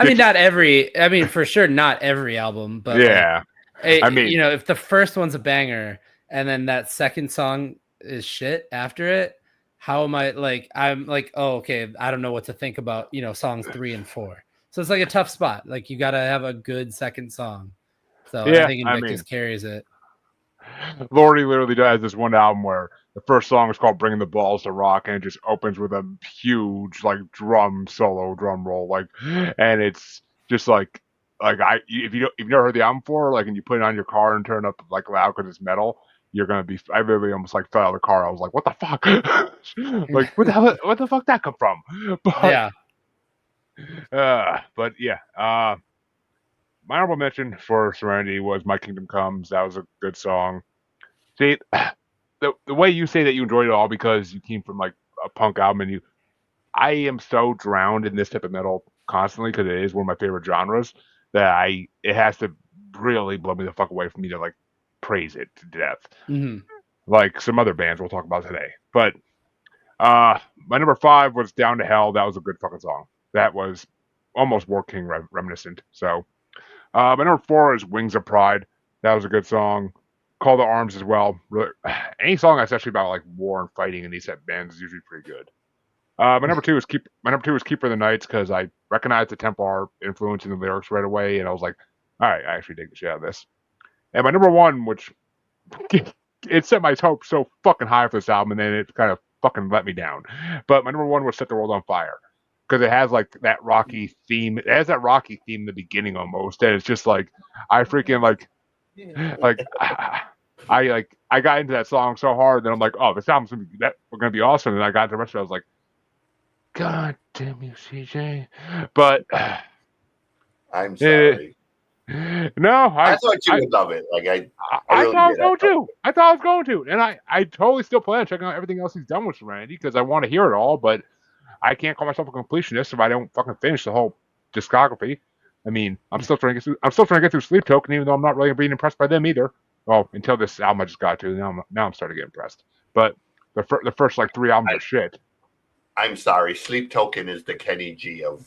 mean, not every. I mean, for sure, not every album, but yeah. like, I mean, you know, if the first one's a banger and then that second song is shit after it, how am I like? I'm like, oh, okay, I don't know what to think about, you know, songs 3 and 4. So it's like a tough spot. Like, you got to have a good second song. So, and I yeah, think I Invictus mean, carries it. Lordy literally does this one album where the first song is called "Bringing the Balls to Rock" and it just opens with a huge like drum solo, drum roll, like, and it's just like if you've never heard the album before, like, and you put it on your car and turn it up like loud because it's metal, you're gonna be. I literally almost like fell out of the car. I was like, what the fuck? Like, what the fuck that come from? Yeah. But yeah, my honorable mention for Serenity was "My Kingdom Comes." That was a good song. See, the way you say that you enjoyed it all because you came from like a punk album, and I am so drowned in this type of metal constantly because it is one of my favorite genres that it has to really blow me the fuck away for me to like praise it to death, Mm-hmm. like some other bands we'll talk about today. But my number 5 was "Down to Hell." That was a good fucking song. That was almost War King reminiscent. So my number 4 is "Wings of Pride." That was a good song. "Call to Arms" as well. Really, any song that's actually about like war and fighting in these type of bands is usually pretty good. My number 2 is "Keeper of the Nights" because I recognized the Templar influence in the lyrics right away, and I was like, all right, I actually dig the shit out of this. And my number 1, which it set my hopes so fucking high for this album, and then it kind of fucking let me down. But my number 1 was "Set the World on Fire" because it has like that Rocky theme. It has that Rocky theme in the beginning almost, and it's just like I freaking like I got into that song so hard that I'm like, oh, this album's gonna be awesome. And I got into the rest of it, I was like, God damn you, CJ. But I'm sorry. no, I thought you would love it. Like I I really thought I was did. going to. I thought I was going to, and I totally still plan on checking out everything else he's done with Serenity because I want to hear it all. But I can't call myself a completionist if I don't fucking finish the whole discography. I mean, I'm still trying to get through Sleep Token, even though I'm not really being impressed by them either. Well, until this album I just got to, now I'm starting to get impressed. But the first like 3 albums are shit. I'm sorry. Sleep Token is the Kenny G of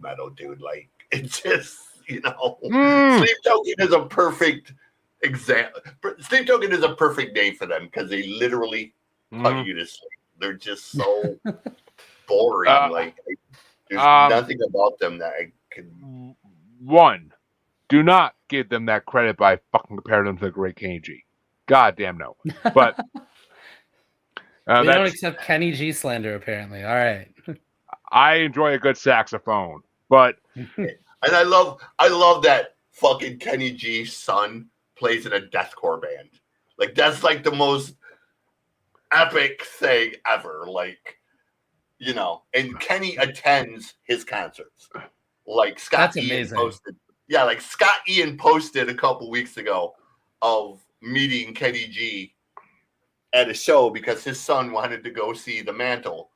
metal, dude. Like, it's just, Sleep Token is a perfect example. Sleep Token is a perfect name for them because they literally put you to sleep. They're just so boring. Like, there's nothing about them that I can. 1, do not give them that credit by fucking comparing them to the great Kenny G. God damn no. But we don't accept Kenny G slander, apparently. All right. I enjoy a good saxophone, but And I love that fucking Kenny G's son plays in a deathcore band. Like, that's like the most epic thing ever. Like, and Kenny attends his concerts. Like Scott Ian posted. Yeah, like Scott Ian posted a couple weeks ago of meeting Kenny G at a show because his son wanted to go see The Mantle,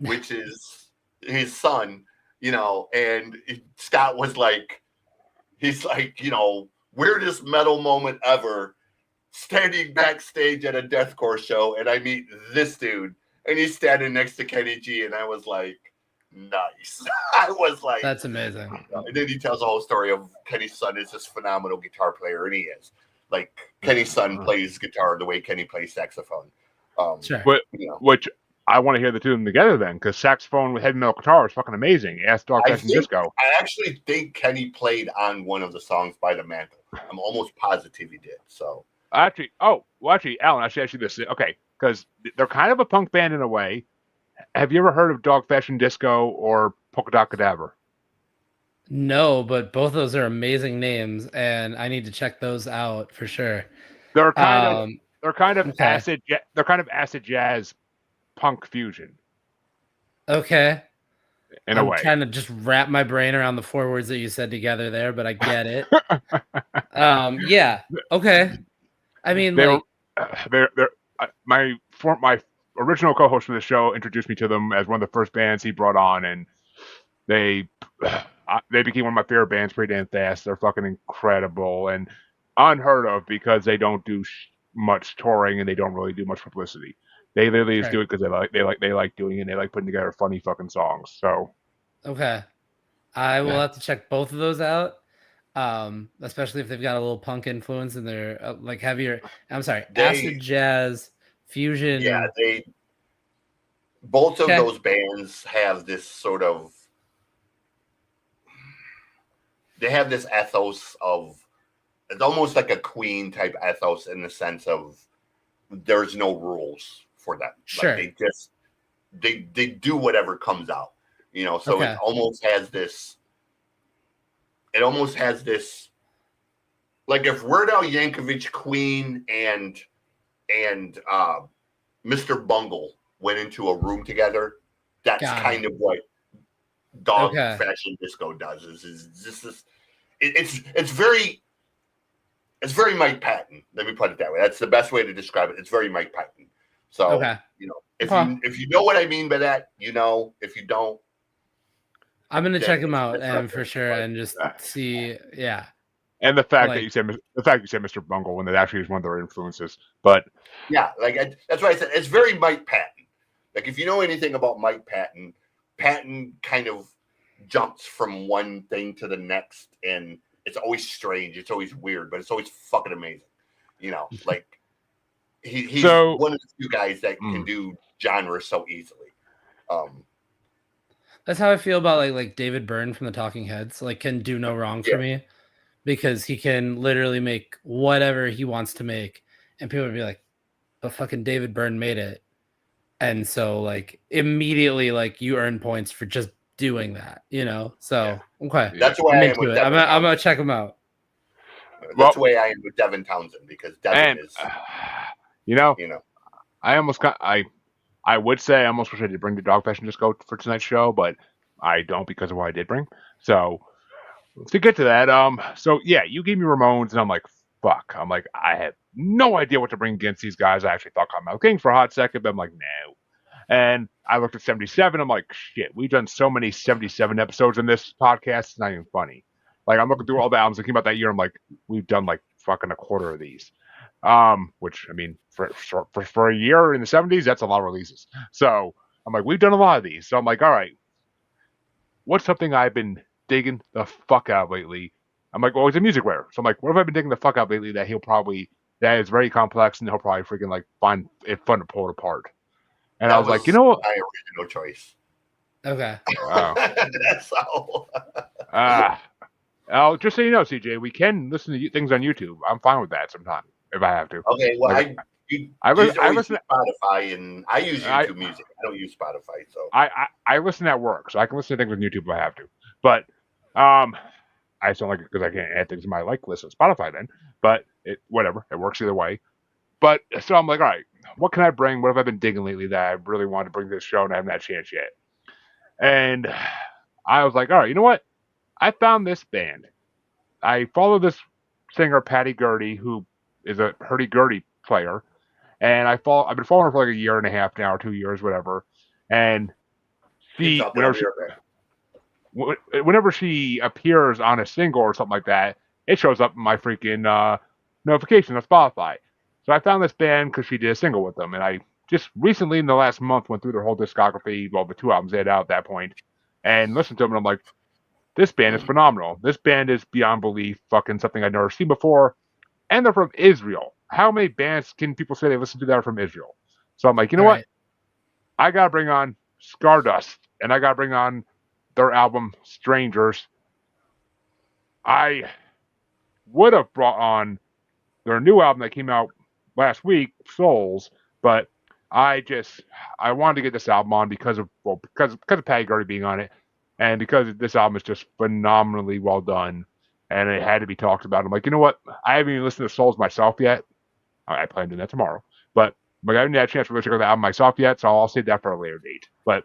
which is his son, and Scott was like, he's like, weirdest metal moment ever, standing backstage at a deathcore show, and I meet this dude, and he's standing next to Kenny G, and I was like, nice. I was like, that's amazing. And then he tells the whole story of Kenny's son is this phenomenal guitar player, and he is. Like, Kenny's son plays guitar the way Kenny plays saxophone. Sure. Which I want to hear the two of them together then, because saxophone with heavy metal guitar is fucking amazing. Ask Dog Fashion Disco. I actually think Kenny played on one of the songs by The Mantle. I'm almost positive he did. So actually, Alan, I should ask you this. Okay, because they're kind of a punk band in a way. Have you ever heard of Dog Fashion Disco or Polka Dot Cadaver? No, but both of those are amazing names, and I need to check those out for sure. They're kind of okay. acid jazz punk fusion. Okay. In a way. I'm trying to just wrap my brain around the four words that you said together there, but I get it. Yeah. Okay. I mean, my original co-host for the show introduced me to them as one of the first bands he brought on, and they became one of my favorite bands pretty damn fast. They're fucking incredible and unheard of because they don't do much touring and they don't really do much publicity. They literally just do it because they like doing it. And they like putting together funny fucking songs. So okay, I will have to check both of those out. Especially if they've got a little punk influence and they're like heavier. I'm sorry, acid jazz fusion. Yeah, both of those bands have this sort of. They have this ethos of. It's almost like a Queen type ethos in the sense of there's no rules for them. Sure. Like they do whatever comes out, so it almost has this. It almost has this, like if Weird Al Yankovic, Queen, and Mr. Bungle went into a room together, that's kind of what Dog Fashion Disco does. It's very Mike Patton. Let me put it that way. That's the best way to describe it. It's very Mike Patton. So if you know what I mean by that, if you don't, I'm gonna check them out and for sure and just see, yeah. And the fact that you said Mr. Bungle when that actually is one of their influences, but yeah, like that's why I said it's very Mike Patton. Like if you know anything about Mike Patton, Patton kind of jumps from one thing to the next, and it's always strange, it's always weird, but it's always fucking amazing. Like he's one of the few guys that can do genres so easily. That's how I feel about like David Byrne from the Talking Heads. Like, can do no wrong for me because he can literally make whatever he wants to make, and people would be like, "But fucking David Byrne made it," and so like immediately like you earn points for just doing that, So okay, that's why I'm into it. I'm gonna check him out. That's the way I am with Devin Townsend because Devin is, I would say I almost wish I did bring the Dog Fashion Disco for tonight's show, but I don't because of what I did bring. So to get to that, so yeah, you gave me Ramones, and I'm like, fuck. I'm like, I have no idea what to bring against these guys. I actually thought Cottonmouth King for a hot second, but I'm like, no. And I looked at 77. I'm like, shit, we've done so many 77 episodes in this podcast. It's not even funny. Like, I'm looking through all the albums thinking about that year. I'm like, we've done like fucking a quarter of these. Which I mean, for a year in the 70s, that's a lot of releases. So I'm like, we've done a lot of these. So I'm like, all right, what's something I've been digging the fuck out lately? I'm like, well, it's a music rare. So I'm like, what have I been digging the fuck out lately that that is very complex and he'll probably freaking like find it fun to pull it apart. And I was like, you know what? My original choice. Okay. Wow. That's all. Just so you know, CJ, we can listen to things on YouTube. I'm fine with that sometimes if I have to. Okay, well, like, I listen to Spotify, and I use YouTube Music. I don't use Spotify, so I listen at work, so I can listen to things on YouTube if I have to. But I just don't like it because I can't add things to my list on Spotify then. But whatever, it works either way. But so I'm like, all right, what can I bring? What have I been digging lately that I really wanted to bring to this show and I haven't had a chance yet? And I was like, all right, you know what? I found this band. I follow this singer, Patty Gurdy, who is a hurdy-gurdy player. and I've been following her for like a year and a half now, or 2 years, whatever. And Keep she, talking. I'll be right back. whenever she appears on a single or something like that, it shows up in my freaking notifications on Spotify. So I found this band because she did a single with them, and I just recently in the last month went through their whole discography, well, the 2 albums they had out at that point, and listened to them, and I'm like, this band is phenomenal. This band is beyond belief, fucking something I'd never seen before, and they're from Israel. How many bands can people say they listen to that are from Israel? So I'm like, you know All what? right. I gotta bring on Stardust, and I gotta bring on their album Strangers. I would have brought on their new album that came out last week, Souls, but I just I wanted to get this album on because of Patty Gurdy being on it, and because this album is just phenomenally well done, and it had to be talked about. I'm like, you know what? I haven't even listened to Souls myself yet. I plan to do that tomorrow, but like, I haven't had a chance to listen to the album myself yet, so I'll save that for a later date. But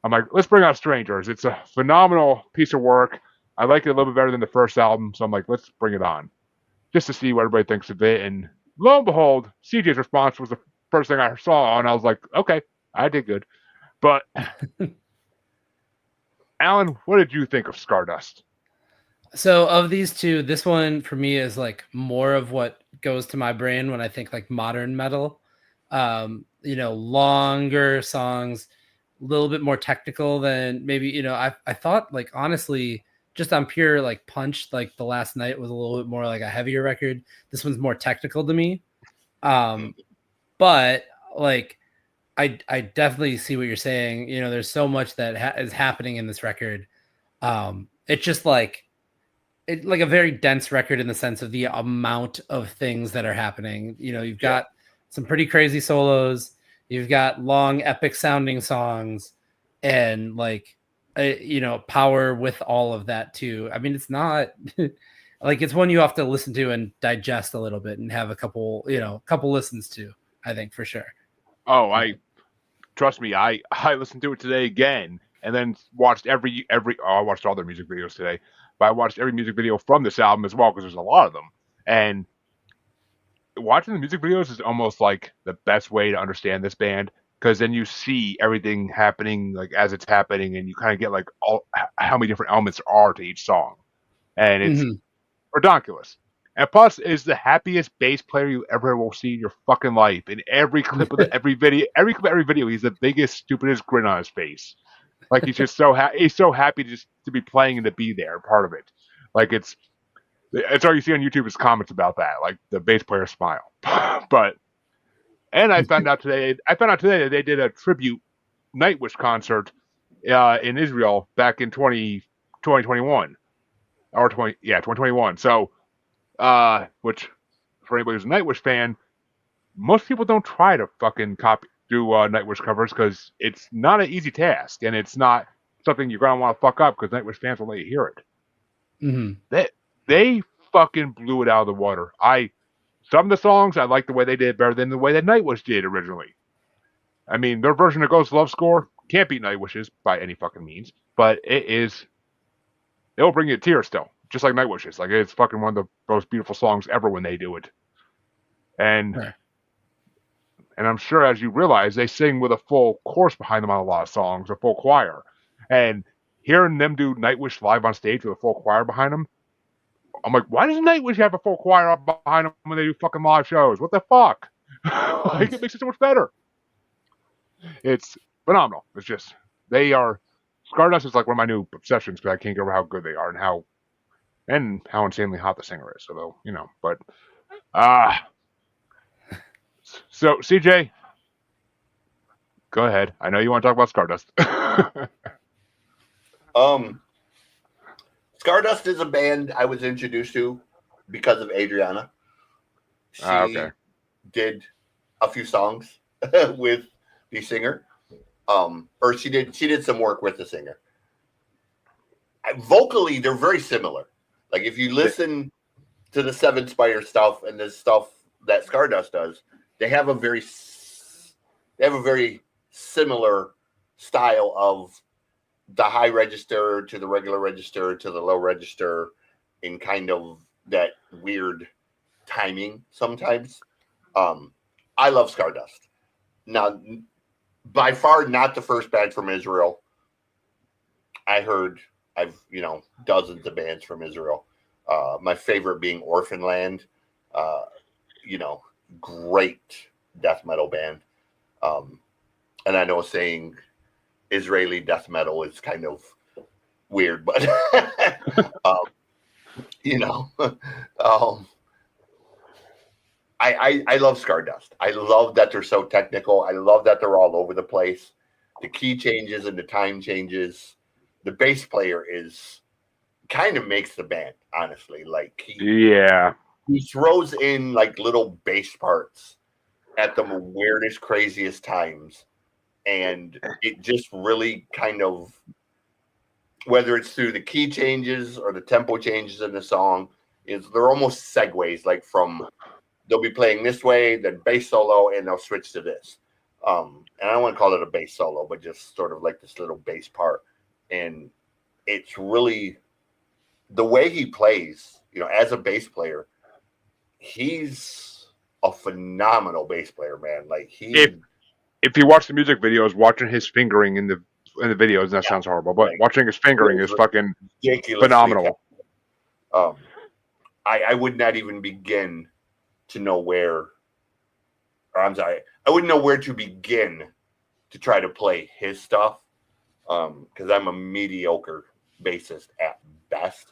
I'm like, let's bring out Strangers. It's a phenomenal piece of work. I like it a little bit better than the first album, so I'm like, let's bring it on just to see what everybody thinks of it. And lo and behold, CJ's response was the first thing I saw, and I was like, okay, I did good. But Alan, what did you think of Stardust? So of these two, this one for me is like more of what goes to my brain when I think like modern metal. Longer songs, a little bit more technical than maybe, I thought like honestly, just on pure like punch, like the last night was a little bit more like a heavier record. This one's more technical to me. But like I definitely see what you're saying. There's so much that is happening in this record. It's just like a very dense record in the sense of the amount of things that are happening. You've got some pretty crazy solos. You've got long epic sounding songs and power with all of that too. I mean, it's not like it's one you have to listen to and digest a little bit and have a couple listens to, I think for sure. Oh, trust me, I listened to it today again, and then watched I watched all their music videos today, but I watched every music video from this album as well because there's a lot of them. And watching the music videos is almost like the best way to understand this band because then you see everything happening like as it's happening, and you kind of get like how many different elements there are to each song, and it's redonkulous. And plus, is the happiest bass player you ever will see in your fucking life. In every clip of every video, he's the biggest, stupidest grin on his face. Like he's just he's so happy to be playing and to be there, part of it. Like it's all you see on YouTube is comments about that, like the bass player smile. And I found out today that they did a tribute Nightwish concert in Israel back in 2021 or 2021. So. Which for anybody who's a Nightwish fan, most people don't try to fucking do Nightwish covers because it's not an easy task, and it's not something you're gonna want to fuck up because Nightwish fans will let you hear it. They fucking blew it out of the water. Some of the songs I like the way they did it better than the way that Nightwish did originally. I mean, their version of Ghost Love Score can't beat Nightwish's by any fucking means, but it'll bring you to tears still. Just like Nightwish's. Like, it's fucking one of the most beautiful songs ever when they do it. And I'm sure, as you realize, they sing with a full chorus behind them on a lot of songs, a full choir. And hearing them do Nightwish live on stage with a full choir behind them, I'm like, why does Nightwish have a full choir behind them when they do fucking live shows? What the fuck? Like, it makes it so much better. It's phenomenal. It's just, Stardust is like one of my new obsessions because I can't get over how good they are and how insanely hot the singer is. Although, but so CJ, go ahead. I know you want to talk about Stardust. Stardust is a band I was introduced to because of Adriana. She did a few songs with the singer. Or she did some work with the singer. Vocally, they're very similar. Like if you listen to the Seven Spire stuff and the stuff that Stardust does, they have a very similar style of the high register to the regular register to the low register in kind of that weird timing sometimes. I love Stardust. Now, by far not the first band from Israel. I've dozens of bands from Israel. My favorite being Orphanland. Uh, Great death metal band. And I know saying Israeli death metal is kind of weird, but um, you know, I love Stardust. I love that they're so technical. I love that they're all over the place. The key changes and the time changes. The bass player is kind of makes the band, honestly. Like he throws in like little bass parts at the weirdest, craziest times. And it just really kind of, whether it's through the key changes or the tempo changes in the song, they're almost segues, like from they'll be playing this way, then bass solo, and they'll switch to this. And I don't want to call it a bass solo, but just sort of like this little bass part. And it's really the way he plays, as a bass player, he's a phenomenal bass player, man. Like if you watch the music videos, watching his fingering in the videos, that sounds horrible, but watching his fingering is fucking phenomenal. I would not even begin to know where, or I'm sorry, I wouldn't know where to begin to try to play his stuff, because I'm a mediocre bassist at best.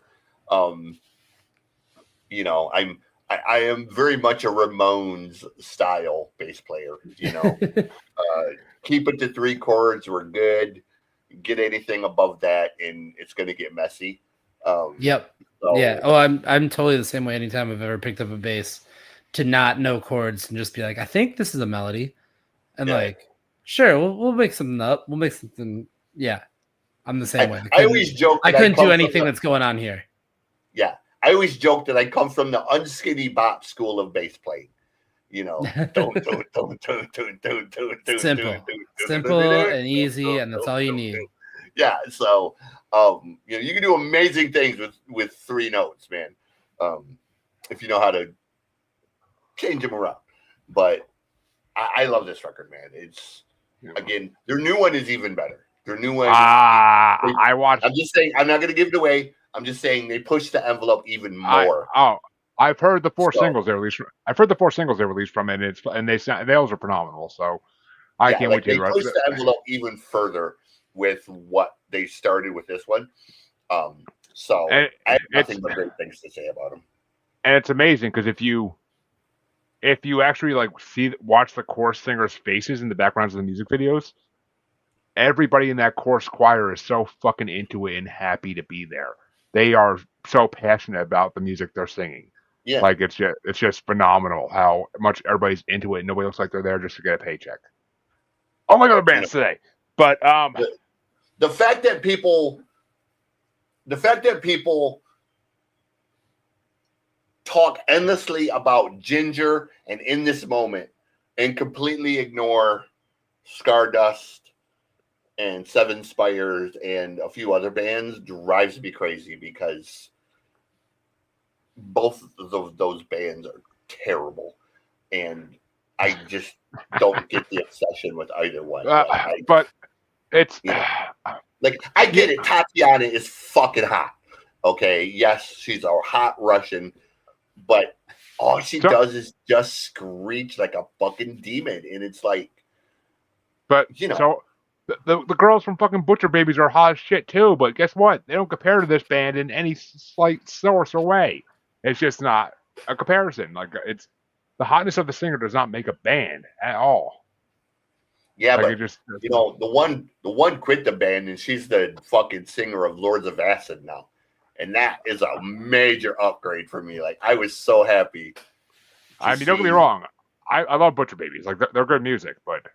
I am very much a Ramones style bass player. Keep it to 3 chords. We're good. Get anything above that, and it's going to get messy. Yep. So, yeah. Oh, I'm totally the same way. Anytime I've ever picked up a bass, to not know chords and just be like, I think this is a melody, and like, sure, we'll make something up. We'll make something. Yeah, I'm the same way. I always joke. I couldn't do anything that's going on here. Yeah. I always joke that I come from the unskinny bop school of bass playing. Simple and easy, and that's all you need. Yeah, so you can do amazing things with 3 notes, man. If you know how to change them around. But I love this record, man. It's again, their new one is even better. Their new one. I watched. I'm just saying. I'm not going to give it away. I'm just saying they pushed the envelope even more. I've heard the 4 singles they released. I've heard the 4 singles they released from it, and those are phenomenal. So I can't wait to they pushed the envelope even further with what they started with this one. So I have nothing but great things to say about them. And it's amazing because if you actually watch the chorus singers' faces in the backgrounds of the music videos, everybody in that chorus choir is so fucking into it and happy to be there. They are so passionate about the music they're singing. Yeah. Like it's just phenomenal how much everybody's into it. Nobody looks like they're there just to get a paycheck. Unlike other bands today. But the fact that people talk endlessly about Ginger and In This Moment and completely ignore Stardust and Seven Spires and a few other bands drives me crazy, because both of those bands are terrible, and I just don't get the obsession with either one. But it's like, I get it. Tatiana is fucking hot. Okay, yes, she's a hot Russian, but all she does is just screech like a fucking demon, and it's like, but so. The girls from fucking Butcher Babies are hot as shit too, but guess what? They don't compare to this band in any slight source or way. It's just not a comparison. Like, it's the hotness of the singer does not make a band at all. Yeah, but the one quit the band, and she's the fucking singer of Lords of Acid now, and that is a major upgrade for me. Like, I was so happy. Don't get me wrong. I love Butcher Babies. Like, they're good music, but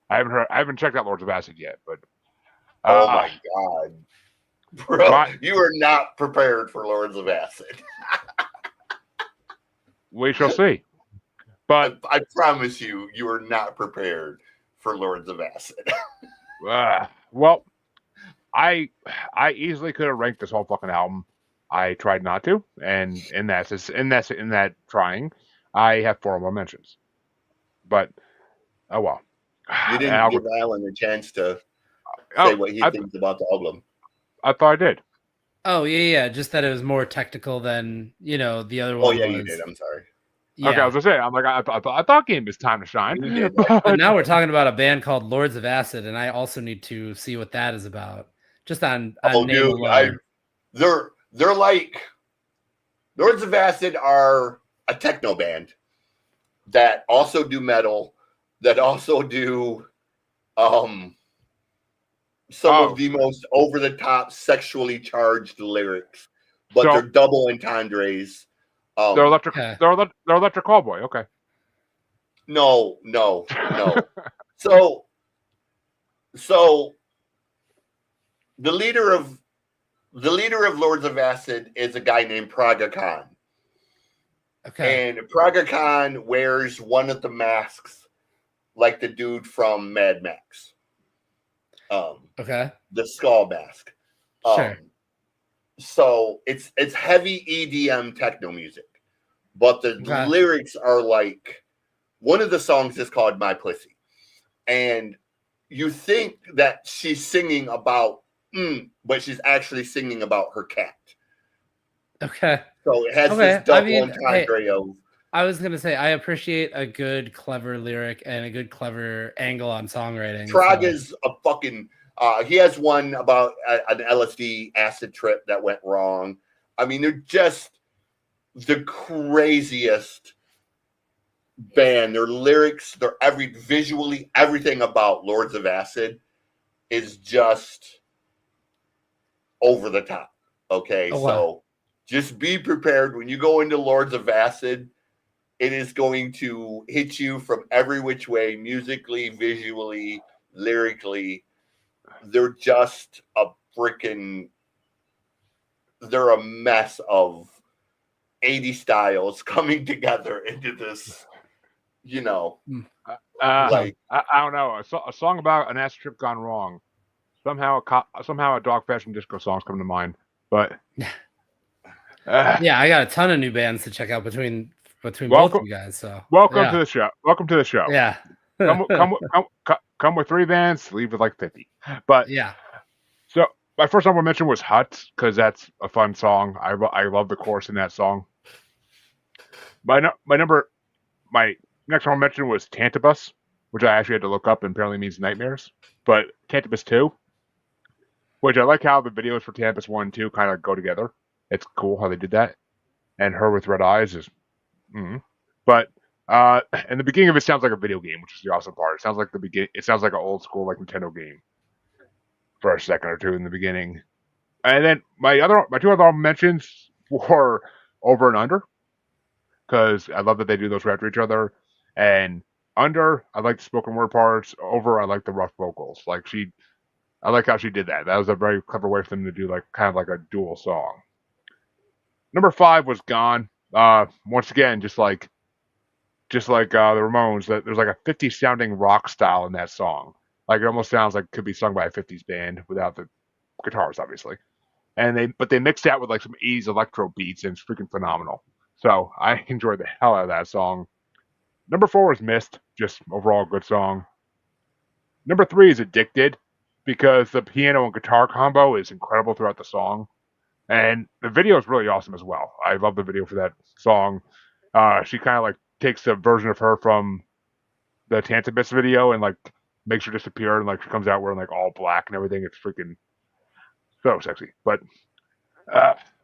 I haven't checked out Lords of Acid yet, but oh my god, bro, you are not prepared for Lords of Acid. We shall see. But I promise you are not prepared for Lords of Acid. Well, I easily could have ranked this whole fucking album. I tried not to, and in that trying, I have 4 more mentions. But oh well. You didn't give Alan a chance to say what he thinks about the album. I thought I did. Oh yeah. Just that it was more technical than the other one. Oh yeah, was. you did. I'm sorry. Yeah. Okay, I was gonna say, I'm like, I thought Game is Time to Shine. You did. But now we're talking about a band called Lords of Acid, and I also need to see what that is about. Just on name dude, alone. They're like Lords of Acid are a techno band that also do metal, that also do some of the most over the top sexually charged lyrics, but they're double entendres. They're electric. Okay. They're electric callboy. Okay. No. So the leader of Lords of Acid is a guy named Praga Khan. Okay. And Praga Khan wears one of the masks like the dude from Mad Max. Okay. The skull mask. Sure. So it's heavy EDM techno music, but the lyrics are like, one of the songs is called My Pussy. And you think that she's singing about, but she's actually singing about her cat. Okay. So it has this double entendre of. I was gonna say I appreciate a good, clever lyric and a good, clever angle on songwriting. Praga's a fucking. He has one about an LSD acid trip that went wrong. I mean, they're just the craziest band. Their lyrics, visually, everything about Lords of Acid is just over the top. Okay, so just be prepared when you go into Lords of Acid. It is going to hit you from every which way, musically, visually, lyrically. They're just they're a mess of 80 styles coming together into this, like I don't know, a song about an acid trip gone wrong. Somehow a dog fashion disco song's come to mind, but yeah, I got a ton of new bands to check out between both of you guys. So welcome to the show. Welcome to the show. Yeah. Come with 3 bands, leave with like 50. But yeah. So my first honorable mention was Huts, because that's a fun song. I love the chorus in that song. My next honorable mention was Tantabus, which I actually had to look up and apparently means nightmares. But Tantabus 2, which I like how the videos for Tantabus 1 and 2 kind of go together. It's cool how they did that. And Her with Red Eyes is But and the beginning of it sounds like a video game, which is the awesome part. It sounds like it sounds like an old school like Nintendo game for a second or two in the beginning. And then my 2 other mentions were Over and Under, because I love that they do those right after each other. And Under, I like the spoken word parts. Over, I like the rough vocals. I like how she did that. That was a very clever way for them to do like kind of like a dual song. Number 5 was Gone. Once again, just like the Ramones, that there's like a 50s sounding rock style in that song. Like it almost sounds like it could be sung by a 50s band without the guitars, obviously. And they mixed that with like some 80s electro beats, and it's freaking phenomenal. So I enjoyed the hell out of that song. Number 4 was Mist, just overall good song. Number 3 is Addicted, because the piano and guitar combo is incredible throughout the song. And the video is really awesome as well. I love the video for that song. She kind of like takes the version of her from the Tantabus video and like makes her disappear, and like she comes out wearing like all black and everything. It's freaking so sexy. But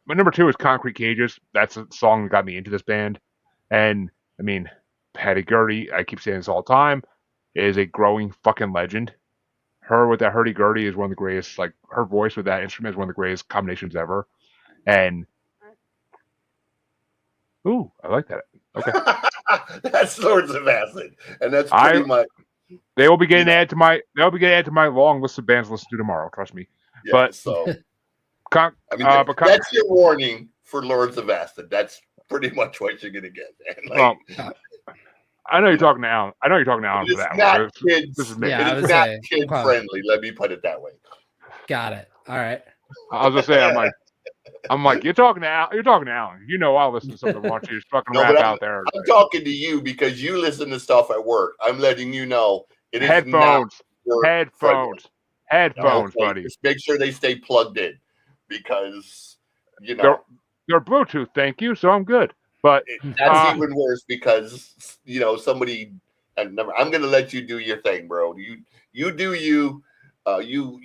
my number 2 is Concrete Cages. That's a song that got me into this band. And I mean, Patty Gurdy, I keep saying this all the time, is a growing fucking legend. Her with that hurdy-gurdy is one of the greatest, like her voice with that instrument is one of the greatest combinations ever. And ooh, I like that. Okay. That's Lords of Acid. And that's pretty much they will be getting added to my long list of bands to listen to tomorrow, trust me. Yeah, but so that's your warning for Lords of Acid. That's pretty much what you're gonna get. Like, I know you're talking to Alan. For that. Not kids. It is not kid friendly. Let me put it that way. Got it. All right. I was gonna say, I'm like, I'm like, you're talking to Alan. You know I'll listen to some of the raunchiest fucking No, but rap out there. I'm talking to you because you listen to stuff at work. I'm letting you know it is not Headphones, work friendly. headphones, headphones, Okay, buddy. just make sure they stay plugged in because you They're know they're Bluetooth, thank you. So I'm good. But that's even worse because somebody. And I'm gonna let you do your thing, bro. You do you. Voodoo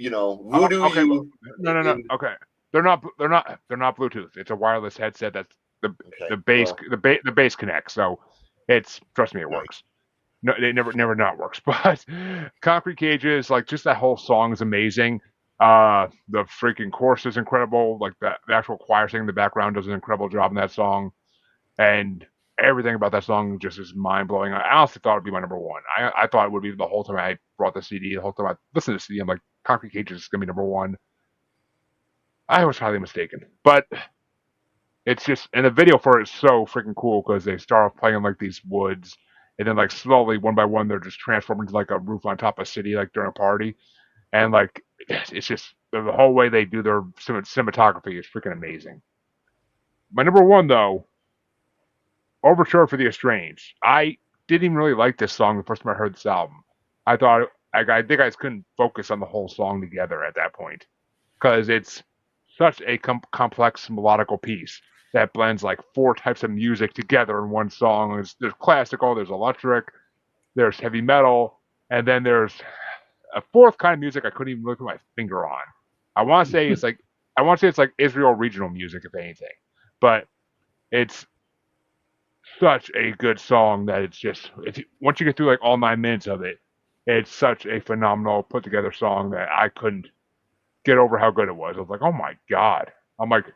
okay, you. no. Okay, they're not Bluetooth. It's a wireless headset. That's the Okay, base well, the base connects. So it's trust me, it nice. works. No, it never not works. But Concrete Cages, like just that whole song is amazing. The freaking chorus is incredible. Like the actual choir singing in the background does an incredible job in that song, and everything about that song just is mind blowing. I honestly thought it'd be my number one. I thought it would be the whole time I brought the CD. The whole time I listened to the CD, I'm like, Concrete Cages is gonna be number one. I was highly mistaken, but it's just and the video for it is so freaking cool because they start off playing like these woods, and then like slowly one by one they're just transforming to like a roof on top of a city like during a party, and like it's just the whole way they do their cinematography is freaking amazing. My number one though, Overture for the Estranged. I didn't even really like this song the first time I heard this album. I thought I think I just couldn't focus on the whole song together at that point because it's such a complex melodical piece that blends like four types of music together in one song. There's classical, there's electric, there's heavy metal, and then there's a fourth kind of music I couldn't even really put my finger on. I want to say it's like Israel regional music, if anything, but it's such a good song that it's just once you get through like all 9 minutes of it, it's such a phenomenal put together song that I couldn't get over how good it was. I was like, oh my god. I'm like,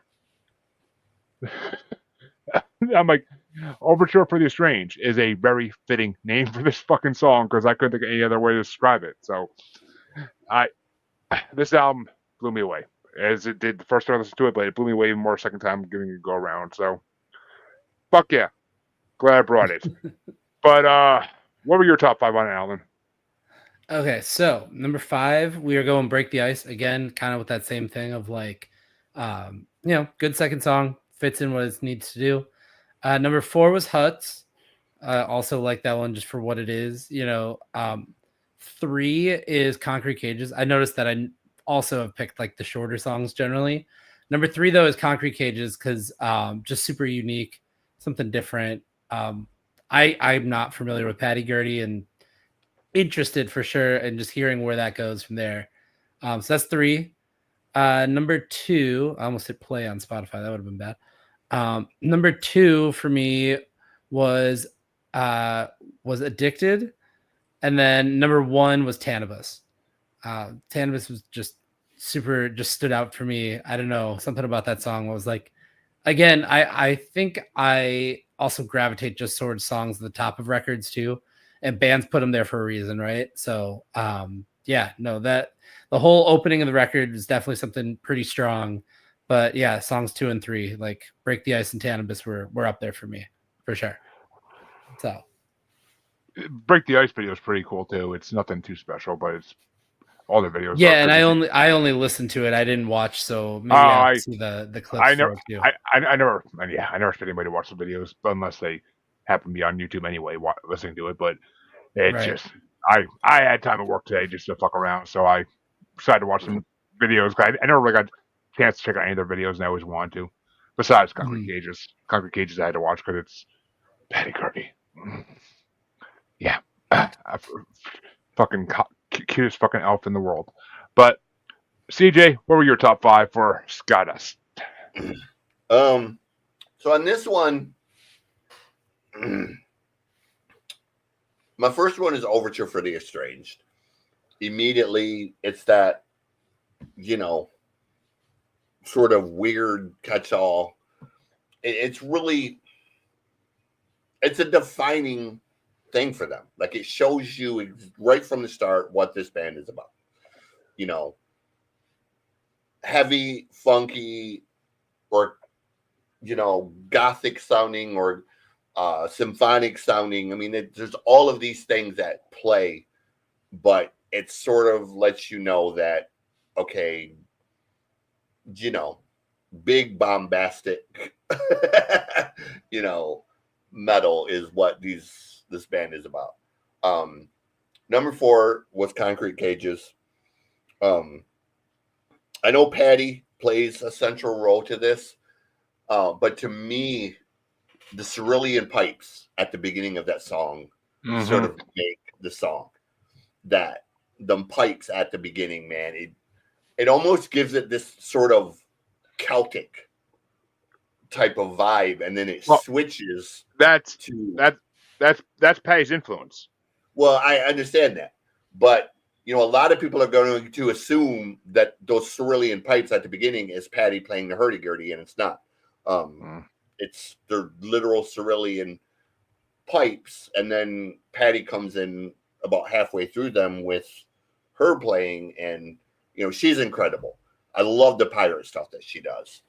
I'm like, Overture for the Estranged is a very fitting name for this fucking song because I couldn't think of any other way to describe it. So I, this album blew me away as it did the first time I listened to it, but it blew me away even more second time giving it a go around. So fuck yeah, glad I brought it. But what were your top five on it, Alan? Okay, so number 5, we are going Break the Ice again, kind of with that same thing of like, good second song, fits in what it needs to do. Number 4 was Huts. Also like that one just for what it is. 3 is Concrete Cages. I noticed that I also have picked like the shorter songs generally. Number 3 though is Concrete Cages because just super unique, something different. I'm not familiar with Patty Gurdy and interested for sure, and just hearing where that goes from there. So that's 3. Number 2, I almost hit play on Spotify. That would have been bad. Number 2 for me was Addicted, and then number 1 was Tanibus. Tanibus was just stood out for me. I don't know, something about that song was like, again, I think I also gravitate just towards songs at the top of records too, and bands put them there for a reason, right? So that the whole opening of the record is definitely something pretty strong. But yeah, songs 2 and 3, like Break the Ice and Tanibus, were up there for me for sure. So Break the Ice video is pretty cool too. It's nothing too special, but it's all the videos are yeah, and good to see. I only listened to it. I didn't watch, so maybe Oh, I have I to see the clips I for never it too. I never I never expect anybody to watch the videos unless they happen to be on YouTube anyway, listening to it. But it's Right. just I had time at work today just to fuck around, so I decided to watch some videos. I never really got a chance to check out any of their videos, and I always wanted to. Besides Concrete Cages, I had to watch because it's Patty Kirby. Yeah, fucking cutest fucking elf in the world. But CJ, what were your top five for Stardust? So on this one, my first one is Overture for the Estranged. Immediately, it's that, sort of weird catch-all. It's a defining thing for them. Like, it shows you right from the start what this band is about. Heavy, funky, or, gothic sounding or symphonic sounding. I mean, there's all of these things that play, but it sort of lets you know that, okay, big bombastic, metal is what this band is about. Number 4 was Concrete Cages. I know Patty plays a central role to this, but to me, the cerulean pipes at the beginning of that song sort of make the song. That them pipes at the beginning, man, it almost gives it this sort of Celtic type of vibe, and then it switches That's to that's Patty's influence. Well, I understand that, but a lot of people are going to assume that those cerulean pipes at the beginning is Patty playing the hurdy-gurdy, and it's not. It's the literal cerulean pipes, and then Patty comes in about halfway through them with her playing, and she's incredible. I love the pirate stuff that she does.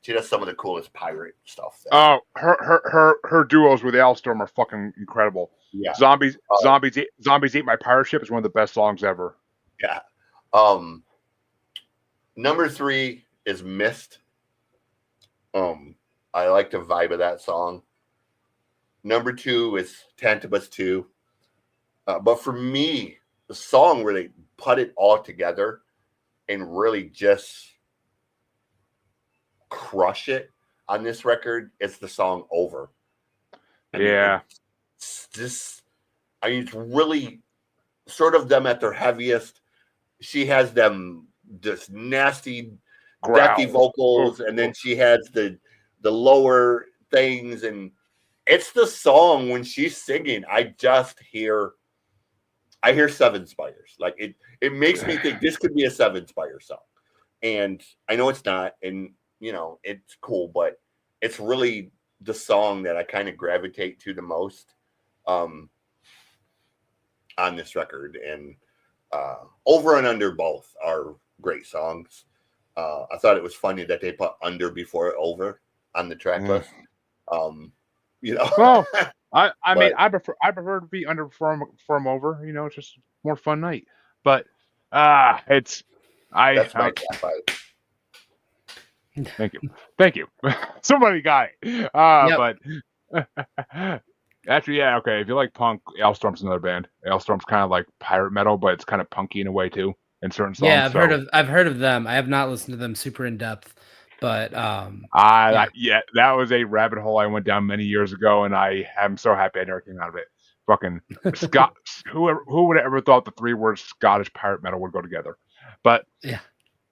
She does some of the coolest pirate stuff. Her duos with Alstorm are fucking incredible. Yeah. Zombies Eat My Pirate Ship is one of the best songs ever. Yeah. Number 3 is Mist. I like the vibe of that song. Number 2 is Tantabus 2. But for me, the song where they put it all together and really just crush it on this record is the song Over. It's really sort of them at their heaviest. She has them just nasty, deathy vocals, and then she has the lower things, and it's the song when she's singing. I hear Seven Spires. Like it makes me think this could be a Seven Spire song, and I know it's not, and it's cool, but it's really the song that I kind of gravitate to the most on this record. And Over and Under both are great songs. I thought it was funny that they put Under before Over on the track list. Well, I mean, I prefer to be Under from Over. It's just more fun night. But that's my top 5. Thank you. Somebody got it. But actually, yeah, okay. If you like punk, Alstorm's another band. Alstorm's kind of like pirate metal, but it's kind of punky in a way too in certain songs. Yeah, I've heard of them. I have not listened to them super in depth, but that was a rabbit hole I went down many years ago, and I am so happy I never came out of it. Fucking Scott. Who would have ever thought the 3 words Scottish pirate metal would go together? But yeah.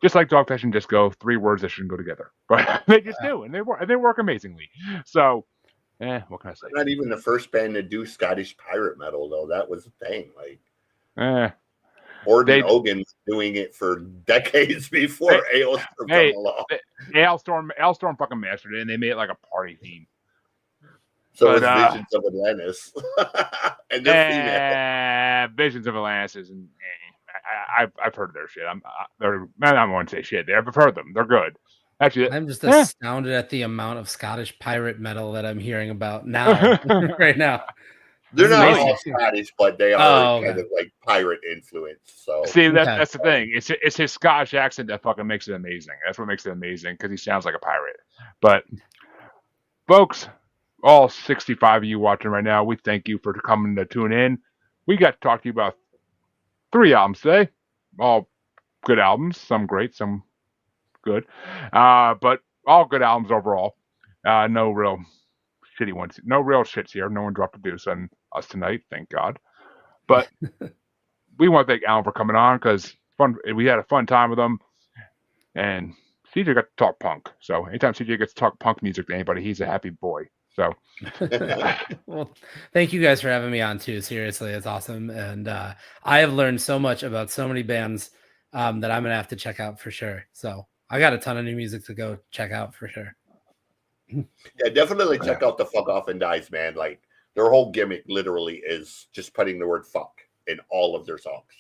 Just like Dogfish and Disco, 3 words that shouldn't go together, but they just do, and they work amazingly. So, what can I say? Not even the first band to do Scottish pirate metal, though. That was the thing. Ogan's doing it for decades before Alestorm came along. Alestorm fucking mastered it, and they made it like a party theme. So it's Visions of Atlantis, and they're female. Visions of Atlantis and. I've heard of their shit. I don't want to say shit. I've heard them. They're good. Actually, I'm just astounded at the amount of Scottish pirate metal that I'm hearing about now. Right now, they're not all Scottish, but they are kind of like pirate influence. So see, that's the thing. It's his Scottish accent that fucking makes it amazing. That's what makes it amazing because he sounds like a pirate. But folks, all 65 of you watching right now, we thank you for coming to tune in. We got to talk to you about 3 albums today, all good albums, some great, some good, but all good albums overall. No real shitty ones, no real shits here. No one dropped a deuce on us tonight, thank God. But we want to thank Alan for coming on because we had a fun time with him, and CJ got to talk punk. So anytime CJ gets to talk punk music to anybody, he's a happy boy. So, well, thank you guys for having me on too. Seriously, it's awesome, and I have learned so much about so many bands that I'm gonna have to check out for sure. So I got a ton of new music to go check out for sure. Yeah, definitely check out the Fuck Off and Dies, man. Like their whole gimmick literally is just putting the word "fuck" in all of their songs.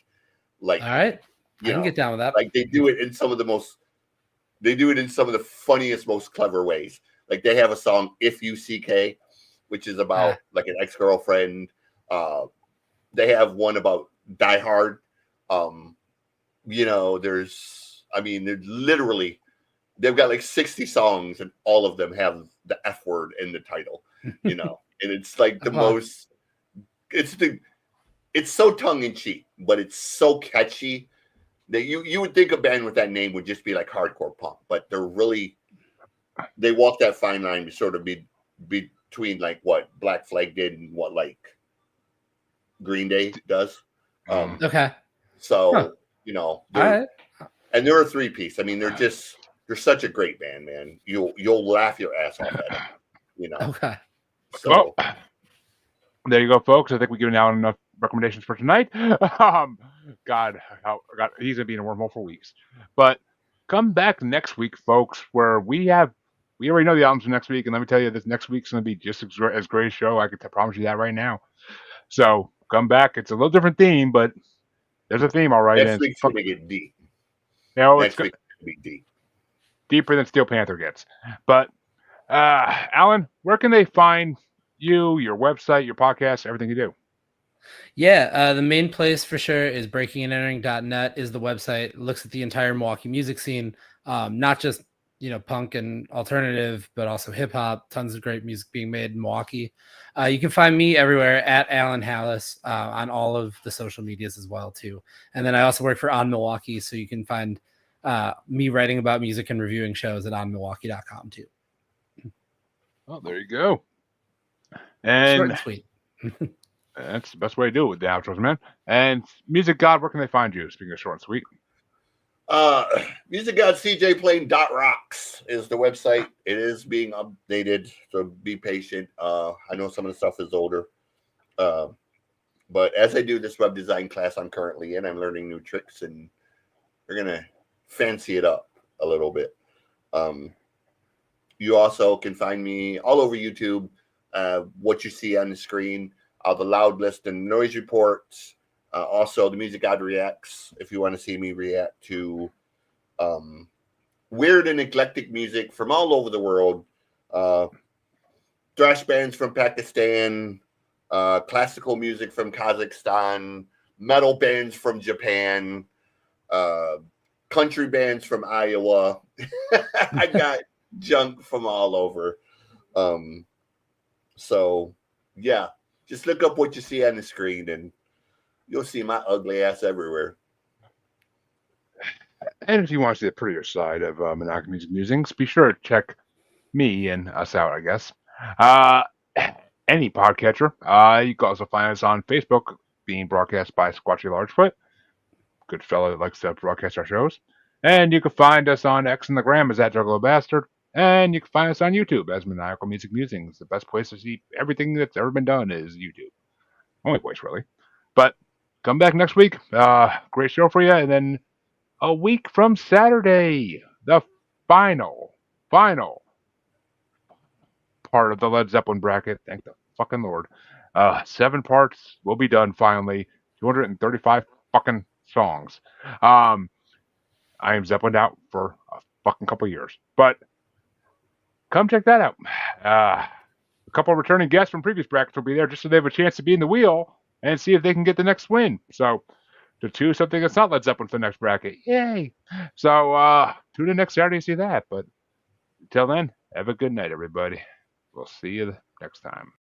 Like, all right, I can get down with that. Like they do it in some of the funniest, most clever ways. Like they have a song "If-U-C-K," which is about like an ex-girlfriend. They have one about Die Hard. There's literally they've got like 60 songs, and all of them have the F word in the title, you know, and it's like the most. It's so tongue in cheek, but it's so catchy that you would think a band with that name would just be like hardcore punk, but they walk that fine line to sort of be between like what Black Flag did and what like Green Day does. Okay. So you know, All right. and they're a 3-piece. I mean, they're such a great band, man. You'll laugh your ass off at them, you know. Okay. So Well, there you go, folks. I think we've given out enough recommendations for tonight. God, he's gonna be in a wormhole for weeks. But come back next week, folks, where we already know the albums for next week, and let me tell you, this next week's gonna be just as great a show. I can promise you that right now. So come back. It's a little different theme, but there's a theme, all right. next And week's gonna get deep. it's Next week's gonna be deep. deeper than Steel Panther gets. But Alan, where can they find you, your website, your podcast, everything you do? Yeah, the main place for sure is breakingandentering.net is the website. It looks at the entire Milwaukee music scene, not just punk and alternative, but also hip hop. Tons of great music being made in Milwaukee. You can find me everywhere at Allen Halas on all of the social medias as well too. And then I also work for On Milwaukee, so you can find me writing about music and reviewing shows at onmilwaukee.com too. Oh, there you go. Short And and sweet. that's the best way to do it with the outros, man. And Music God, where can they find you? Speaking of short and sweet. Music God CJ Plain .rocks is the website. It is being updated, so be patient. I know some of the stuff is older. But as I do this web design class I'm currently in, I'm learning new tricks, and they're gonna fancy it up a little bit. You also can find me all over YouTube. What you see on the screen, the loud list and noise reports. Also, the Music God reacts. If you want to see me react to weird and eclectic music from all over the world, thrash bands from Pakistan, classical music from Kazakhstan, metal bands from Japan, country bands from Iowa. I got junk from all over. So yeah, just look up what you see on the screen and you'll see my ugly ass everywhere. And if you want to see the prettier side of Maniacal Music Musings, be sure to check me and us out, I guess. Any podcatcher. You can also find us on Facebook, being broadcast by Squatchy Largefoot. Good fellow that likes to broadcast our shows. And you can find us on X and the Gram as that Juggalo Bastard. And you can find us on YouTube as Maniacal Music Musings. The best place to see everything that's ever been done is YouTube. Only place, really. But come back next week. Great show for you. And then a week from Saturday, the final part of the Led Zeppelin bracket. Thank the fucking Lord. 7 parts will be done finally. 235 fucking songs. I am Zeppelined out for a fucking couple years. But come check that out. A couple of returning guests from previous brackets will be there just so they have a chance to be in the wheel and see if they can get the next win. So to choose something that's not Led Zeppelin for the next bracket. Yay! So tune in next Saturday to see that. But until then, have a good night, everybody. We'll see you next time.